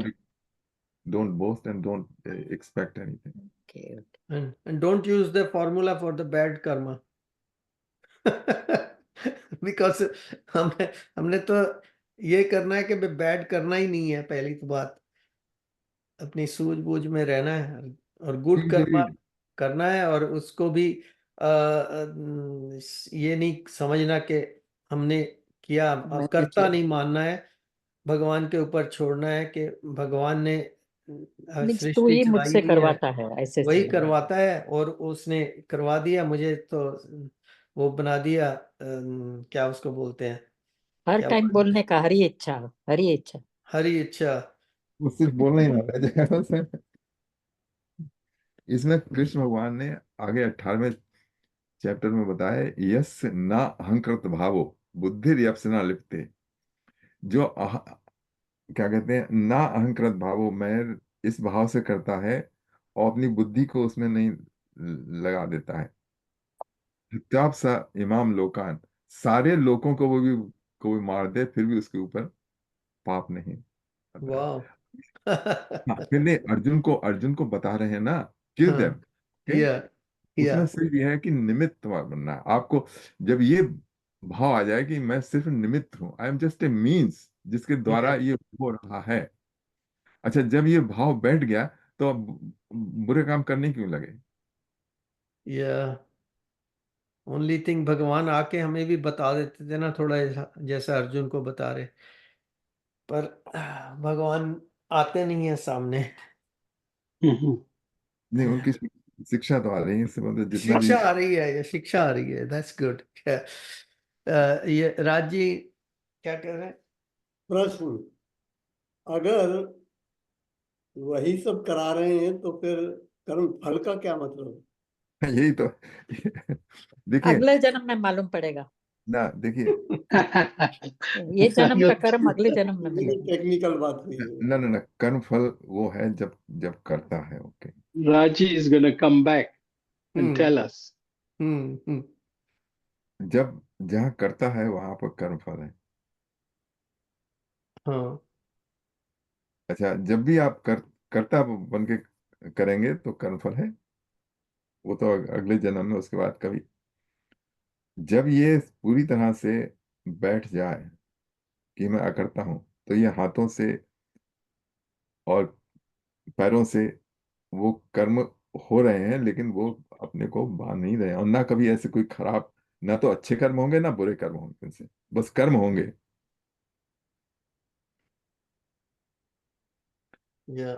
don't boast and don't expect anything. Okay. And don't use the formula for the bad karma. Because हमने हमने तो ये करना है कि bad करना ही नहीं है, पहली तो बात अपनी सूझबूझ में रहना है और गुड कर्मा करना है, और उसको भी ये नहीं समझना कि हमने किया, अब कर्ता नहीं मानना है, भगवान के ऊपर छोड़ना है कि भगवान ने मीन्स तू सृष्टि ही चलाई मुझसे हुई है, करवाता है, ऐसे वही से करवाता है और उसने करवा दिया मुझे, तो वो बना दिया क्या उसको बोलते हैं, हर क्या टाइम बोलने का, हरी इच्छा, हरी इच्छा। हरी इच्छा। वो सिर्फ बोलना ही ना रह जाएगा उसमें। इसमें कृष्ण भगवान ने आगे 18वें चैप्टर में बताया, यस ना अहंकृत भावो बुद्धि न लिप्ते। जो क्या कहते हैं, ना अहंकृत भावो, मैं इस भाव से करता है और अपनी बुद्धि को उसमें नहीं लगा देता है। चुपचाप सा इमाम लोकान, सारे लोगों को भी मार दे फिर भी उसके ऊपर पाप नहीं आता है। वाह। हाँ, फिर नहीं, अर्जुन को बता रहे हैं ना, किल देम। हाँ, या उसमें सिर्फ यह है कि निमित्त बनना है आपको। जब ये भाव आ जाए कि मैं सिर्फ निमित्त हूं, I am just a means जिसके द्वारा ये हो रहा है, अच्छा जब ये भाव बैठ गया तो अब बुरे काम करने क्यों लगे। या ओनली थिंग भगवान आके हमें भी बता देते थे ना, थोड़ा जैसा अर्जुन को बता रहे, पर भगवान आते नहीं है सामने। नहीं, उनकी शिक्षा तो आ रही है, इससे मतलब जितना भी। शिक्षा आ रही है, ये शिक्षा आ रही है, दैट्स गुड। ये राज जी क्या कह रहे हैं? प्रश्न, अगर वही सब करा रहे हैं तो फिर कर्म फल का क्या मतलब? यही तो देखिए अगले जन्म में मालूम पड़ेगा। ना, देखिए ये जन्म का कर्म अगले जन्म में मिलेगा। टेक्निकल बात हुई है। ना ना ना, कर्म फल वो है जब जब करता है, okay. Raji is going to come back and hmm tell us. हम्म। जब जहाँ करता है वहां पर कर्म फल है। हाँ अच्छा, जब भी आप कर्ता बन के करेंगे तो कर्म फल है, वो तो अगले जन्म में, उसके बाद कभी। जब ये पूरी तरह से बैठ जाए कि मैं अकर्ता हूं, तो ये हाथों से और पैरों से वो कर्म हो रहे हैं, लेकिन वो अपने को बांध नहीं रहे हैं, और ना कभी ऐसे कोई खराब, ना तो अच्छे कर्म होंगे ना बुरे कर्म होंगे इनसे, बस कर्म होंगे। या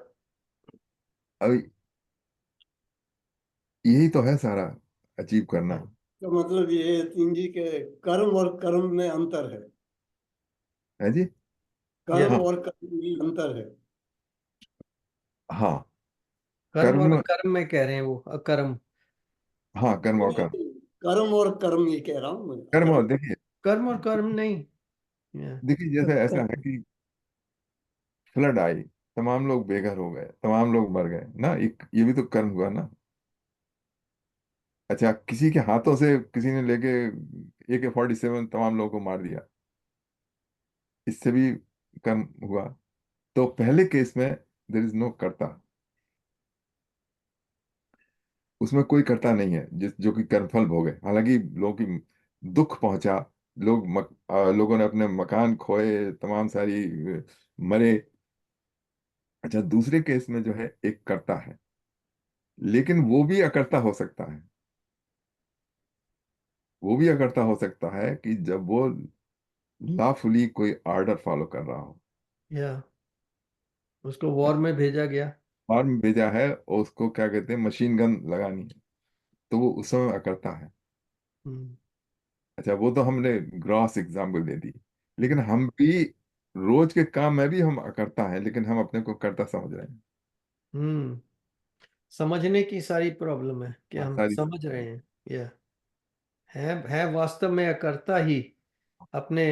अब यही तो है सारा अचीव करना। तो मतलब ये है तीन जी के कर्म और कर्म में अंतर है, है जी। या कर्म हाँ और कर्म में अंतर है। हाँ, कर्म और कर्म, कर्म में कह रहे हैं वो अकर्म। हाँ कर्म और कर्म। नहीं, कर्म और कर्म ये कह रहा हूँ मैं, कर्म और कर्म। देखिए, कर्म और कर्म नहीं। या देखिए जैसे ऐसा है कि फ्लड आई, तमाम लोग बेघर हो गए, तमाम लोग मर गए ना, एक ये भी तो कर्म हुआ ना। अच्छा, किसी के हाथों से किसी ने लेके AK-47 तमाम लोगों को मार दिया, इससे भी कर्म हुआ। तो पहले केस में देर इज नो कर्ता, उसमें कोई कर्ता नहीं है जिस जो कि कर्मफल भोगे, हालांकि लोगों की दुख पहुंचा, लोगों ने अपने मकान खोए, तमाम सारी मरे। अच्छा, दूसरे केस में जो है एक कर्ता है, लेकिन वो भी अकर्ता हो सकता है। वो भी अकर्ता हो सकता है कि जब वो लॉफुली कोई ऑर्डर फॉलो कर रहा हो, या उसको वॉर में भेजा गया। फॉर्म भेजा है और उसको क्या कहते हैं मशीन गन लगानी है, तो वो उस समय अकर्ता है। हम्म अच्छा, वो तो हमने ग्रॉस एग्जाम्पल दे दी, लेकिन हम भी रोज के काम में भी हम अकर्ता हैं, लेकिन हम अपने को कर्ता समझ रहे हैं। हम्म समझने की सारी प्रॉब्लम है कि हाँ, हम सारी। समझ रहे हैं। या है वास्तव में अकर्ता ही अपने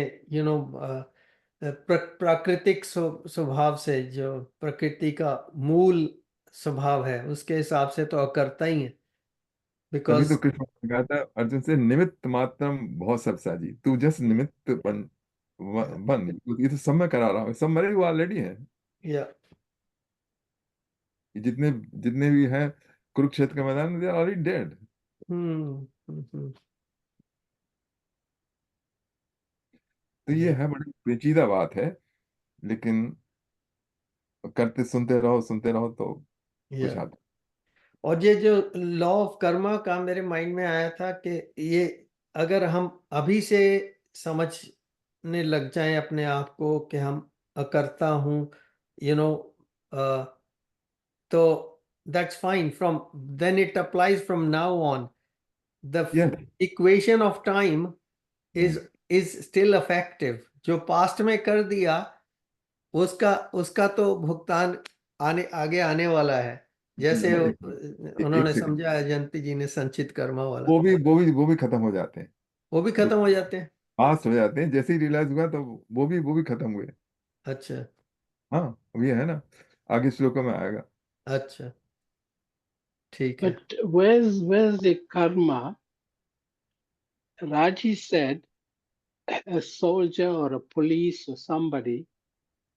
प्राकृतिक स्वभाव से, जो प्रकृति का मूल स्वभाव है उसके हिसाब से तो अकर्ता ही है, तभी तो बिकॉज कृष्ण ने कहा था अर्जुन से, निमित्त मात्रम बहुत सब साजी, तू जस्ट निमित्त बन, ये तो सब मैं करा रहा हूँ, सब मरे हुए ऑलरेडी हैं। या ये जितने जितने भी हैं कुरुक्षेत्र के मैदान में, दे आर ऑलरेडी डेड। हम्म हम्म हम्म तो ये है बड़ी पेचीदा बात है, लेकिन करते सुनते रहो तो कुछ या आता। और ये जो लॉ ऑफ कर्मा का मेरे माइंड में आया था कि ये अगर हम अभी से समझने लग जाएं अपने आप को कि हम अकर्ता हूं, यू नो, तो that's fine, from then it applies from now on, the ये equation of time is still effective. जो पास्ट में कर दिया उसका उसका तो भुगतान आगे आने वाला है, जैसे एक उन्होंने सेकंड, समझा जयंती जी ने संचित कर्मा वाला, वो भी खत्म हो जाते हैं, वो भी खत्म हो जाते हैं। पास हो जाते हैं, जैसे ही रियलाइज हुआ तो वो भी खत्म हुए। अच्छा हाँ, अब ये है ना, आगे श्लोकों में आएगा। अच्छा, ठीक है। But where's the karma? Raji said a soldier or a police or somebody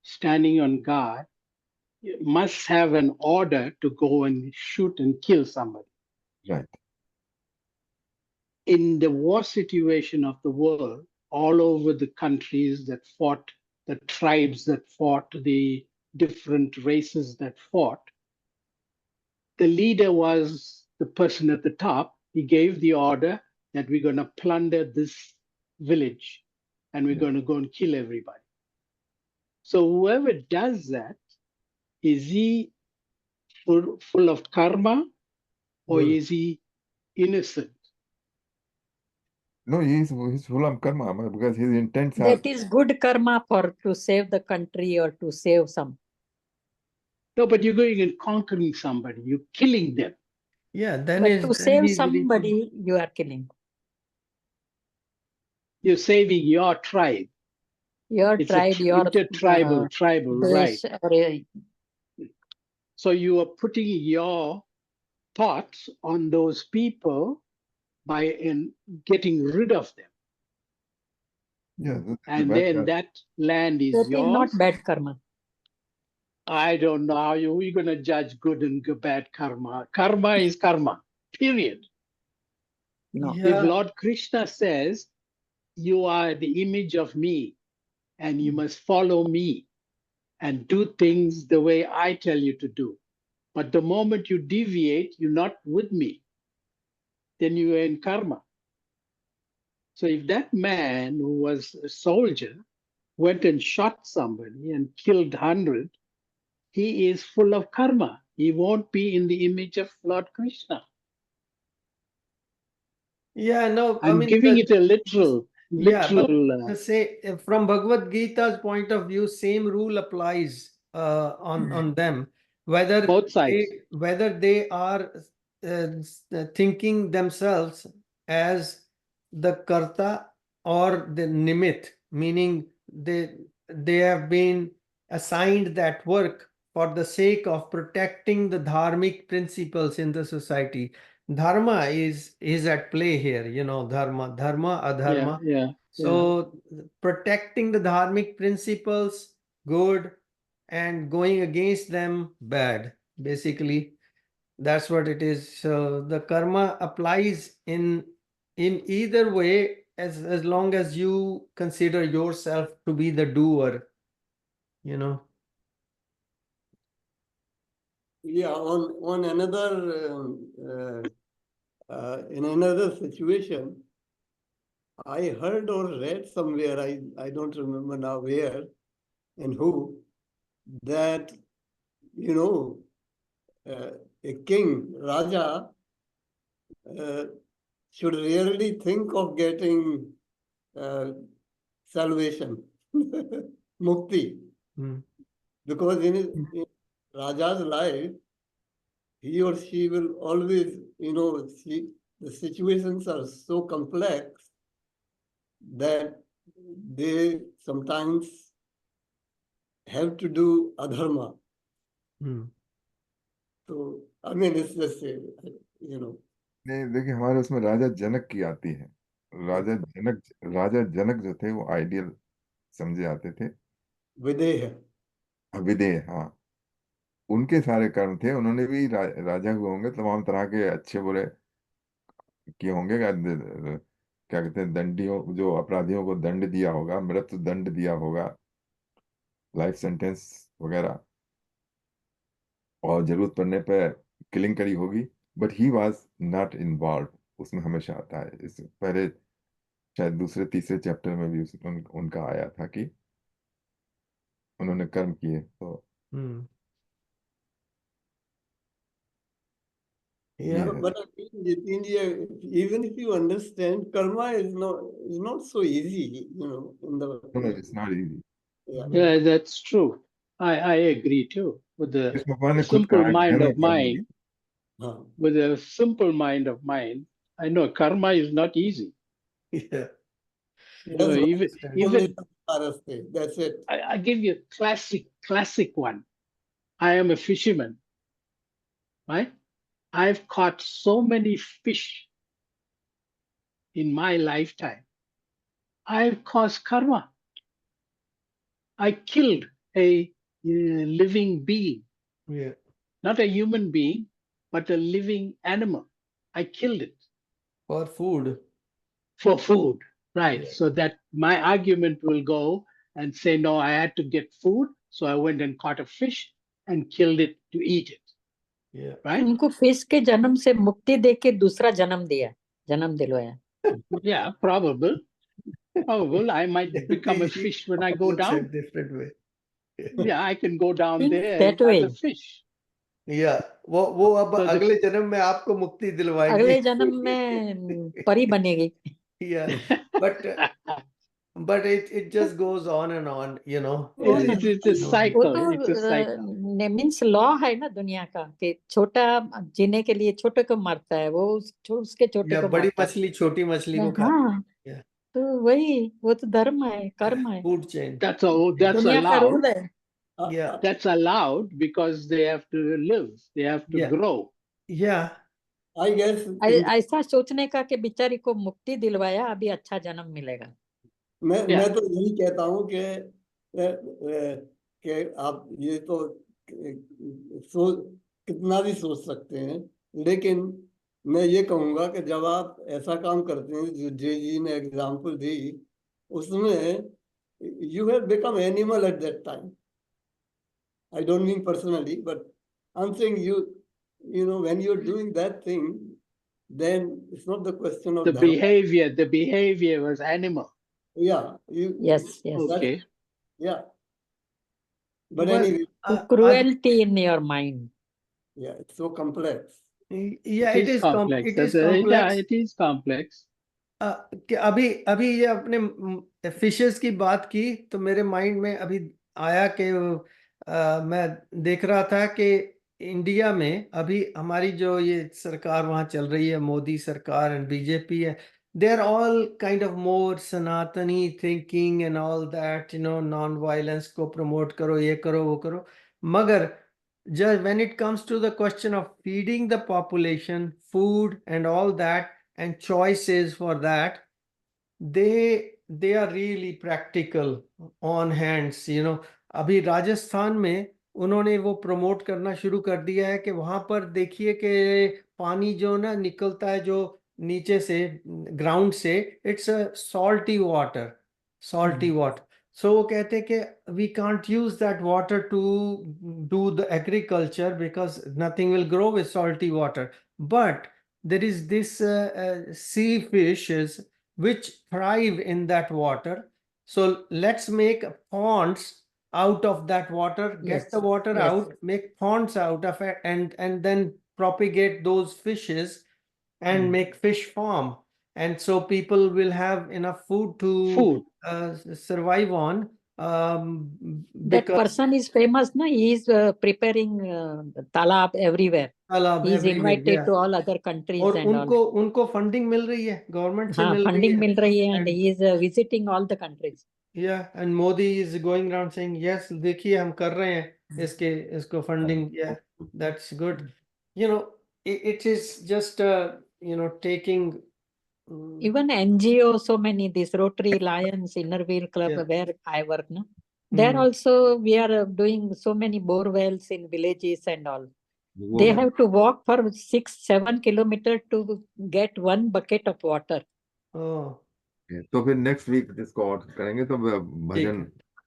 standing on guard must have an order to go and shoot and kill somebody. Right. In the war situation of the world, all over the countries that fought, the tribes that fought, the different races that fought, the leader was the person at the top. He gave the order that we're going to plunder this village and we're going to go and kill everybody. So whoever does that, is he full of karma or Good. is he innocent? No, he's full of karma because his intents are. That is good karma for to save the country or to save some. No, but you're going and conquering somebody, you're killing them. Yeah, then But is to then save he's really full. somebody, you are killing. You're saving your tribe. Your It's tribe, your intertribal, tribal, right? base, or So you are putting your thoughts on those people by getting rid of them. Yeah, And then that land is that is not yours. bad karma. I don't know how you're going to judge good and bad karma. Karma is karma, period. No. If Yeah, Lord Krishna says, you are the image of me and you must follow me and do things the way I tell you to do. But the moment you deviate, you're not with me, then you are in karma. So if that man who was a soldier went and shot somebody and killed 100, he is full of karma. He won't be in the image of Lord Krishna. yeah, no, I I'm mean, giving it a literal. yeah, but say from Bhagavad Gita's point of view, same rule applies on them, whether both sides. they are thinking themselves as the karta or the nimit, meaning they have been assigned that work for the sake of protecting the dharmic principles in the society. Dharma is at play here, dharma, adharma. Yeah. So protecting the dharmic principles, good, and going against them, bad. Basically, that's what it is. So the karma applies in either way, as long as you consider yourself to be the doer, Yeah, on another in another situation, I heard or read somewhere, I don't remember now where and who, that a king, Raja, should really think of getting salvation, mukti, because in Raja's life, he or she will always, the situations are so complex that they sometimes have to do adharma. So, I mean, it's just, नहीं, देखिए हमारे उसमें राजा जनक की आती है। राजा जनक जो थे वो आइडियल समझे जाते थे। विदेह, हाँ, उनके सारे कर्म थे, उन्होंने भी राजा हुए होंगे, तमाम तरह के अच्छे बुरे किए होंगे, क्या कहते हैं, दंडियों, जो अपराधियों को दंड दिया होगा, मृत्यु दंड दिया होगा, लाइफ सेंटेंस वगैरह, और जरूरत पड़ने पर किलिंग करी होगी, but he was not involve. उसमें हमेशा आता है, इस पहले शायद दूसरे तीसरे चैप्टर में भी उनका आया था कि उन्होंने कर्म किए। तो Yeah. But I think India, even if you understand, karma is not so easy, in the. no, it's not easy. Yeah. Yeah, that's true. I agree too. With the Krishna भगवान ने खुद simple कहा mind गहन of कर्म mine, भी। हाँ. with a simple mind of mine, I know karma is not easy. Yeah. You know, That's even only Samsara. That's it. I give you a classic one. I am a fisherman, right? I've caught so many fish in my lifetime. I've caused karma. I killed a living being, Yeah. not a human being, but a living animal. I killed it For food. for food, right? Yeah. So that my argument will go and say, no, I had to get food. So I went and caught a fish and killed it to eat it, Yeah. right? उनको fish के जन्म से मुक्ति देके दूसरा जन्म दिया, जन्म दिलवाया. Yeah, probable. I might become a fish when I go Looks a down. different way. Yeah, I can go down Think there that as way. a fish. Yeah. वो अब So the- अगले जन्म में आपको मुक्ति दिलवाएगी. अगले जन्म में परी बनेगी. Yeah. But it just goes on and on, वो ना, It's a वो cycle. तो It's a cycle. Means law है ना दुनिया का कि छोटा जीने के लिए छोटे को मारता है, वो उसके छोटे या को बड़ी मारता है. मछली छोटी मछली को खाती हाँ, Yeah. तो वही, वो तो धर्म है, कर्म है, फूड चेन. That's दुनिया का allowed. रूल है. Yeah. That's allowed because they have to live. They have to Yeah. grow. Yeah. I guess ऐसा सोचने का कि बेचारी को मुक्ति दिलवाया, अभी अच्छा जन्म मिलेगा. मैं तो यही कहता हूँ कि आप ये तो कितना भी सोच सकते हैं, लेकिन मैं ये कहूँगा कि जब आप ऐसा काम करते हैं जो जी ने एग्जाम्पल दी, उसमें you have become animal at that time. I don't mean personally, but I'm saying when you're doing that thing, then it's not the question of The dharma. behavior was animal. Yeah. Yes. Okay. Yeah. But anyway, Cruelty in your mind. yeah, it's so complex. Yeah, it is complex. It is Yeah, complex. it is complex. कि अभी ये अपने fishes की बात की तो मेरे mind में अभी आया कि मैं देख रहा था कि इंडिया में अभी हमारी जो ये सरकार वहाँ चल रही है, मोदी सरकार एंड बीजेपी है, they are all kind of more Sanatani thinking and all that, non violence को प्रमोट करो, ये करो, वो करो. मगर just when it comes to the question of feeding the population, food and all that, and choices for that, they are really practical on hands. अभी राजस्थान में उन्होंने वो प्रमोट करना शुरू कर दिया है कि वहां पर देखिए कि पानी जो ना निकलता है जो नीचे से ग्राउंड से, it's a salty water. So वो कहते हैं कि we can't use that water to do the agriculture because nothing will grow with salty water. But there is this sea fishes which thrive in that water. So let's make ponds out of that water, get the water out, make ponds out of it, and then propagate those fishes and make fish farm. And so people will have enough food to survive on. That person is famous, na? He is preparing talab everywhere. He is invited to all other countries और and उनको funding मिल रही है, government से मिल रही है. Funding मिल रही है, and he is visiting all the countries. Yeah, and Modi is going around saying, yes, देखिए हम कर रहे हैं इसको funding. Yeah, that's good. It is just taking. Even NGO, so many, this Rotary Lions, Innerville Club, where I work, no? There also we are doing so many bore wells in villages and all. They have to walk for 6-7 kilometers to get one bucket of water. ओह तो फिर next week इसको और करेंगे। तो भजन है।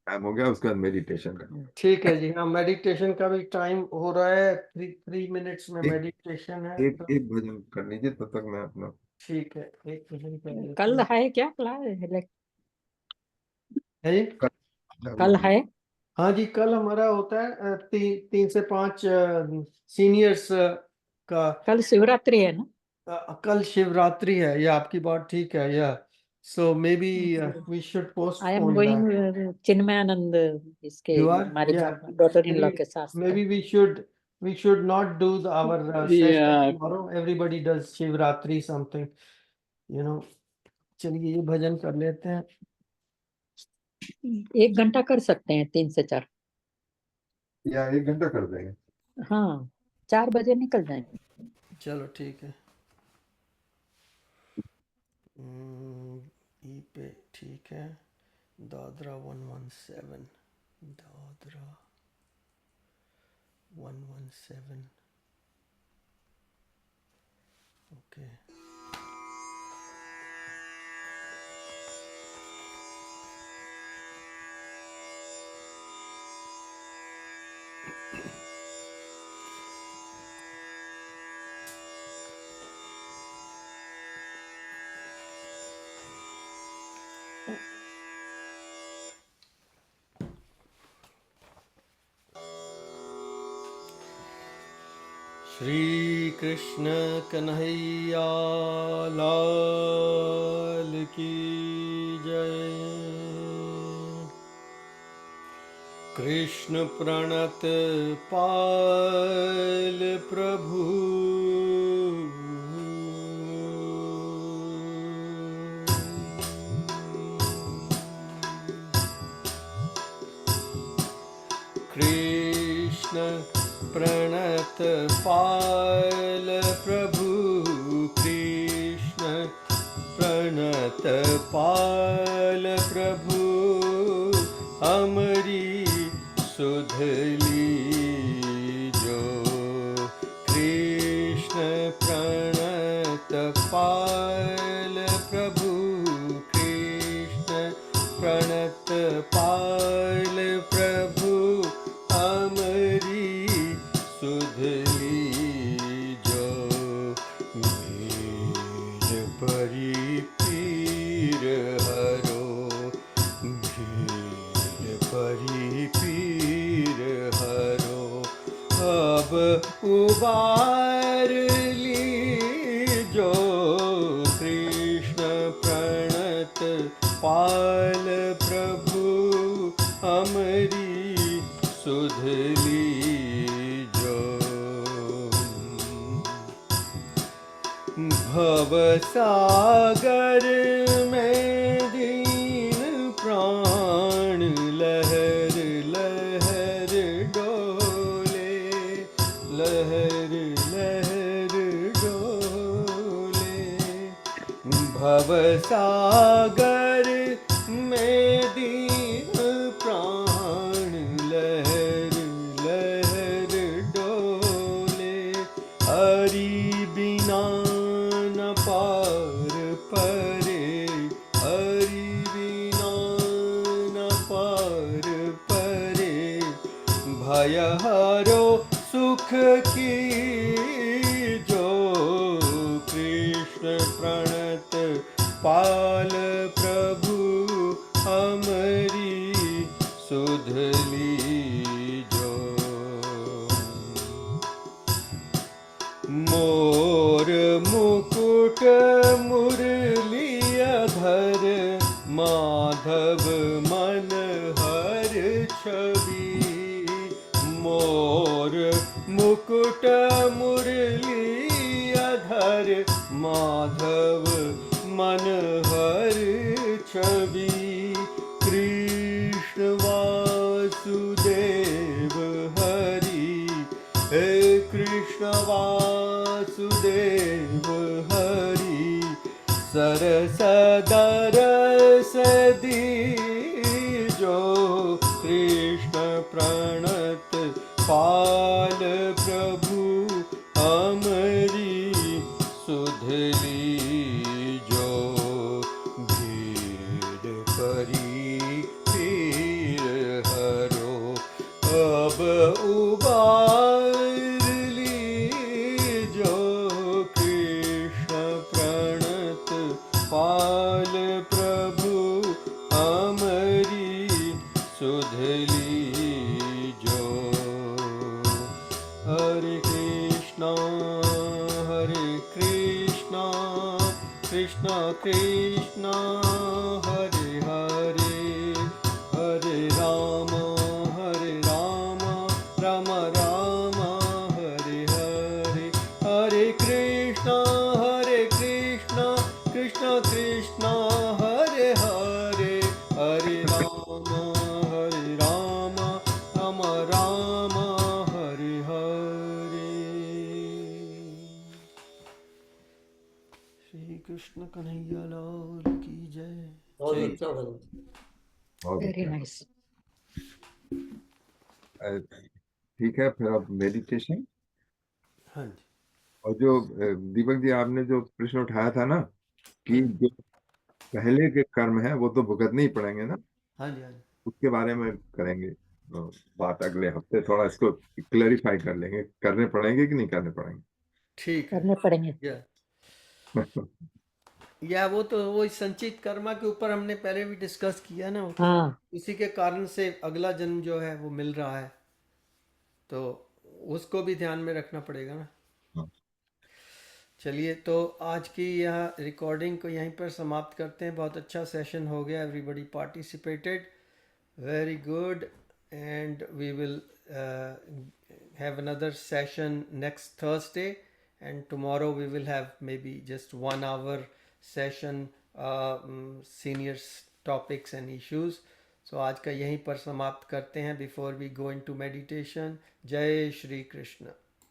Time हो गया, उसके बाद मेडिटेशन का। ठीक है जी। हाँ, मेडिटेशन का भी टाइम हो रहा है। 3 मिनट्स में एक मेडिटेशन है एक तो एक भजन कर लीजिए, तब तक मैं अपना। ठीक है, एक भजन कर लेते कल हैं। है क्या क्लास? है जी? कल है? हाँ जी, कल हमारा होता है 3 से 5 सीनियर्स का। कल शिवरात्रि है ना? कल शिवरात्रि है, या आपकी बात ठीक है, या so maybe we should I am postpone going that. Chinmayanand, इसके You are? हमारे Yeah. Daughter in law Maybe के साथ। maybe we should not do our session Yeah, tomorrow. Everybody does Shivratri something, you know. चलिए ये भजन कर लेते हैं। 1 घंटा कर सकते हैं, 3 से 4। या 1 घंटा कर देंगे। हाँ, 4 बजे निकल जाएंगे। चलो ठीक है। ई पे ठीक है। दादरा 117, दादरा 117, ओके। श्री कृष्ण कन्हैया लाल की जय। कृष्ण प्रणत पाल प्रभु, कृष्ण प्रणत पाल प्रभु, कृष्ण प्रणत पाल प्रभु, हमारी सुध लीजो। कृष्ण प्रणत पाल प्रभु, कृष्ण प्रणत पाल प्रभु, हमारी सुध लीजो। भीर परी पीर हरो, भीर परी पीर हरो, अब उबार लीजो। कृष्ण प्रणत पाल प्रभु, हमारी सुध लीजो। भव सागर में दीन प्राण लहर लहर डोले, लहर लहर डोले। भव सागर में दीन प्राण लहर लहर डोले, हरि बिना न पार परे, हरि बिना न पार परे। भय हरो सुख की जो, कृष्ण प्रणत पाल प्रभु, हमारी सुध लीजो। मोर मुकुट मुरलीधर, माधव मन हर छवि। मोर मुकुट मुरलीधर, माधव मन हर छवि। कृष्ण वासुदेव हरि, हे कृष्ण वासुदेव हरि, सरस दरस दीजो। कृष्ण प्रणत पाल प्रभु, हमारी सुध लीजो। पाल प्रभु हमारी सुध लीजो। हरे कृष्णा कृष्णा कृष्णा हरे हरे, हरे राम राम राम हरे हरे, हरे कृष्णा कृष्णा कृष्णा हरे हरे, हरे राम राम राम हरे हरे। श्री कृष्ण कन्हैया लाल की जय। बहुत जय। अच्छा लगा। बहुत वेरी अच्छा। नाइस। ठीक है, फिर अब मेडिटेशन। हाँ जी, और जो दीपक जी आपने जो प्रश्न उठाया था ना कि जो पहले के कर्म है वो तो भुगतने ही पड़ेंगे ना, हाँ जी, हाँ जी, उसके बारे में करेंगे बात अगले हफ्ते। थोड़ा इसको क्लैरिफाई कर लेंगे, करने पड़ेंगे कि नहीं करने पड़ेंगे। ठीक है। करने पड़ेंगे। या वो तो वो संचित कर्मा के ऊपर हमने पहले भी डिस्कस किया ना, हाँ, इसी के कारण से अगला जन्म जो है वो मिल रहा है, तो उसको भी ध्यान में रखना पड़ेगा ना। हाँ। चलिए, तो आज की यह रिकॉर्डिंग को यहीं पर समाप्त करते हैं। बहुत अच्छा सेशन हो गया, everybody participated, very good, and we will have another session next Thursday, and tomorrow we will have maybe just 1 hour session, seniors topics and issues. So आज का यहीं पर समाप्त करते हैं, before we go into meditation. जय श्री कृष्ण।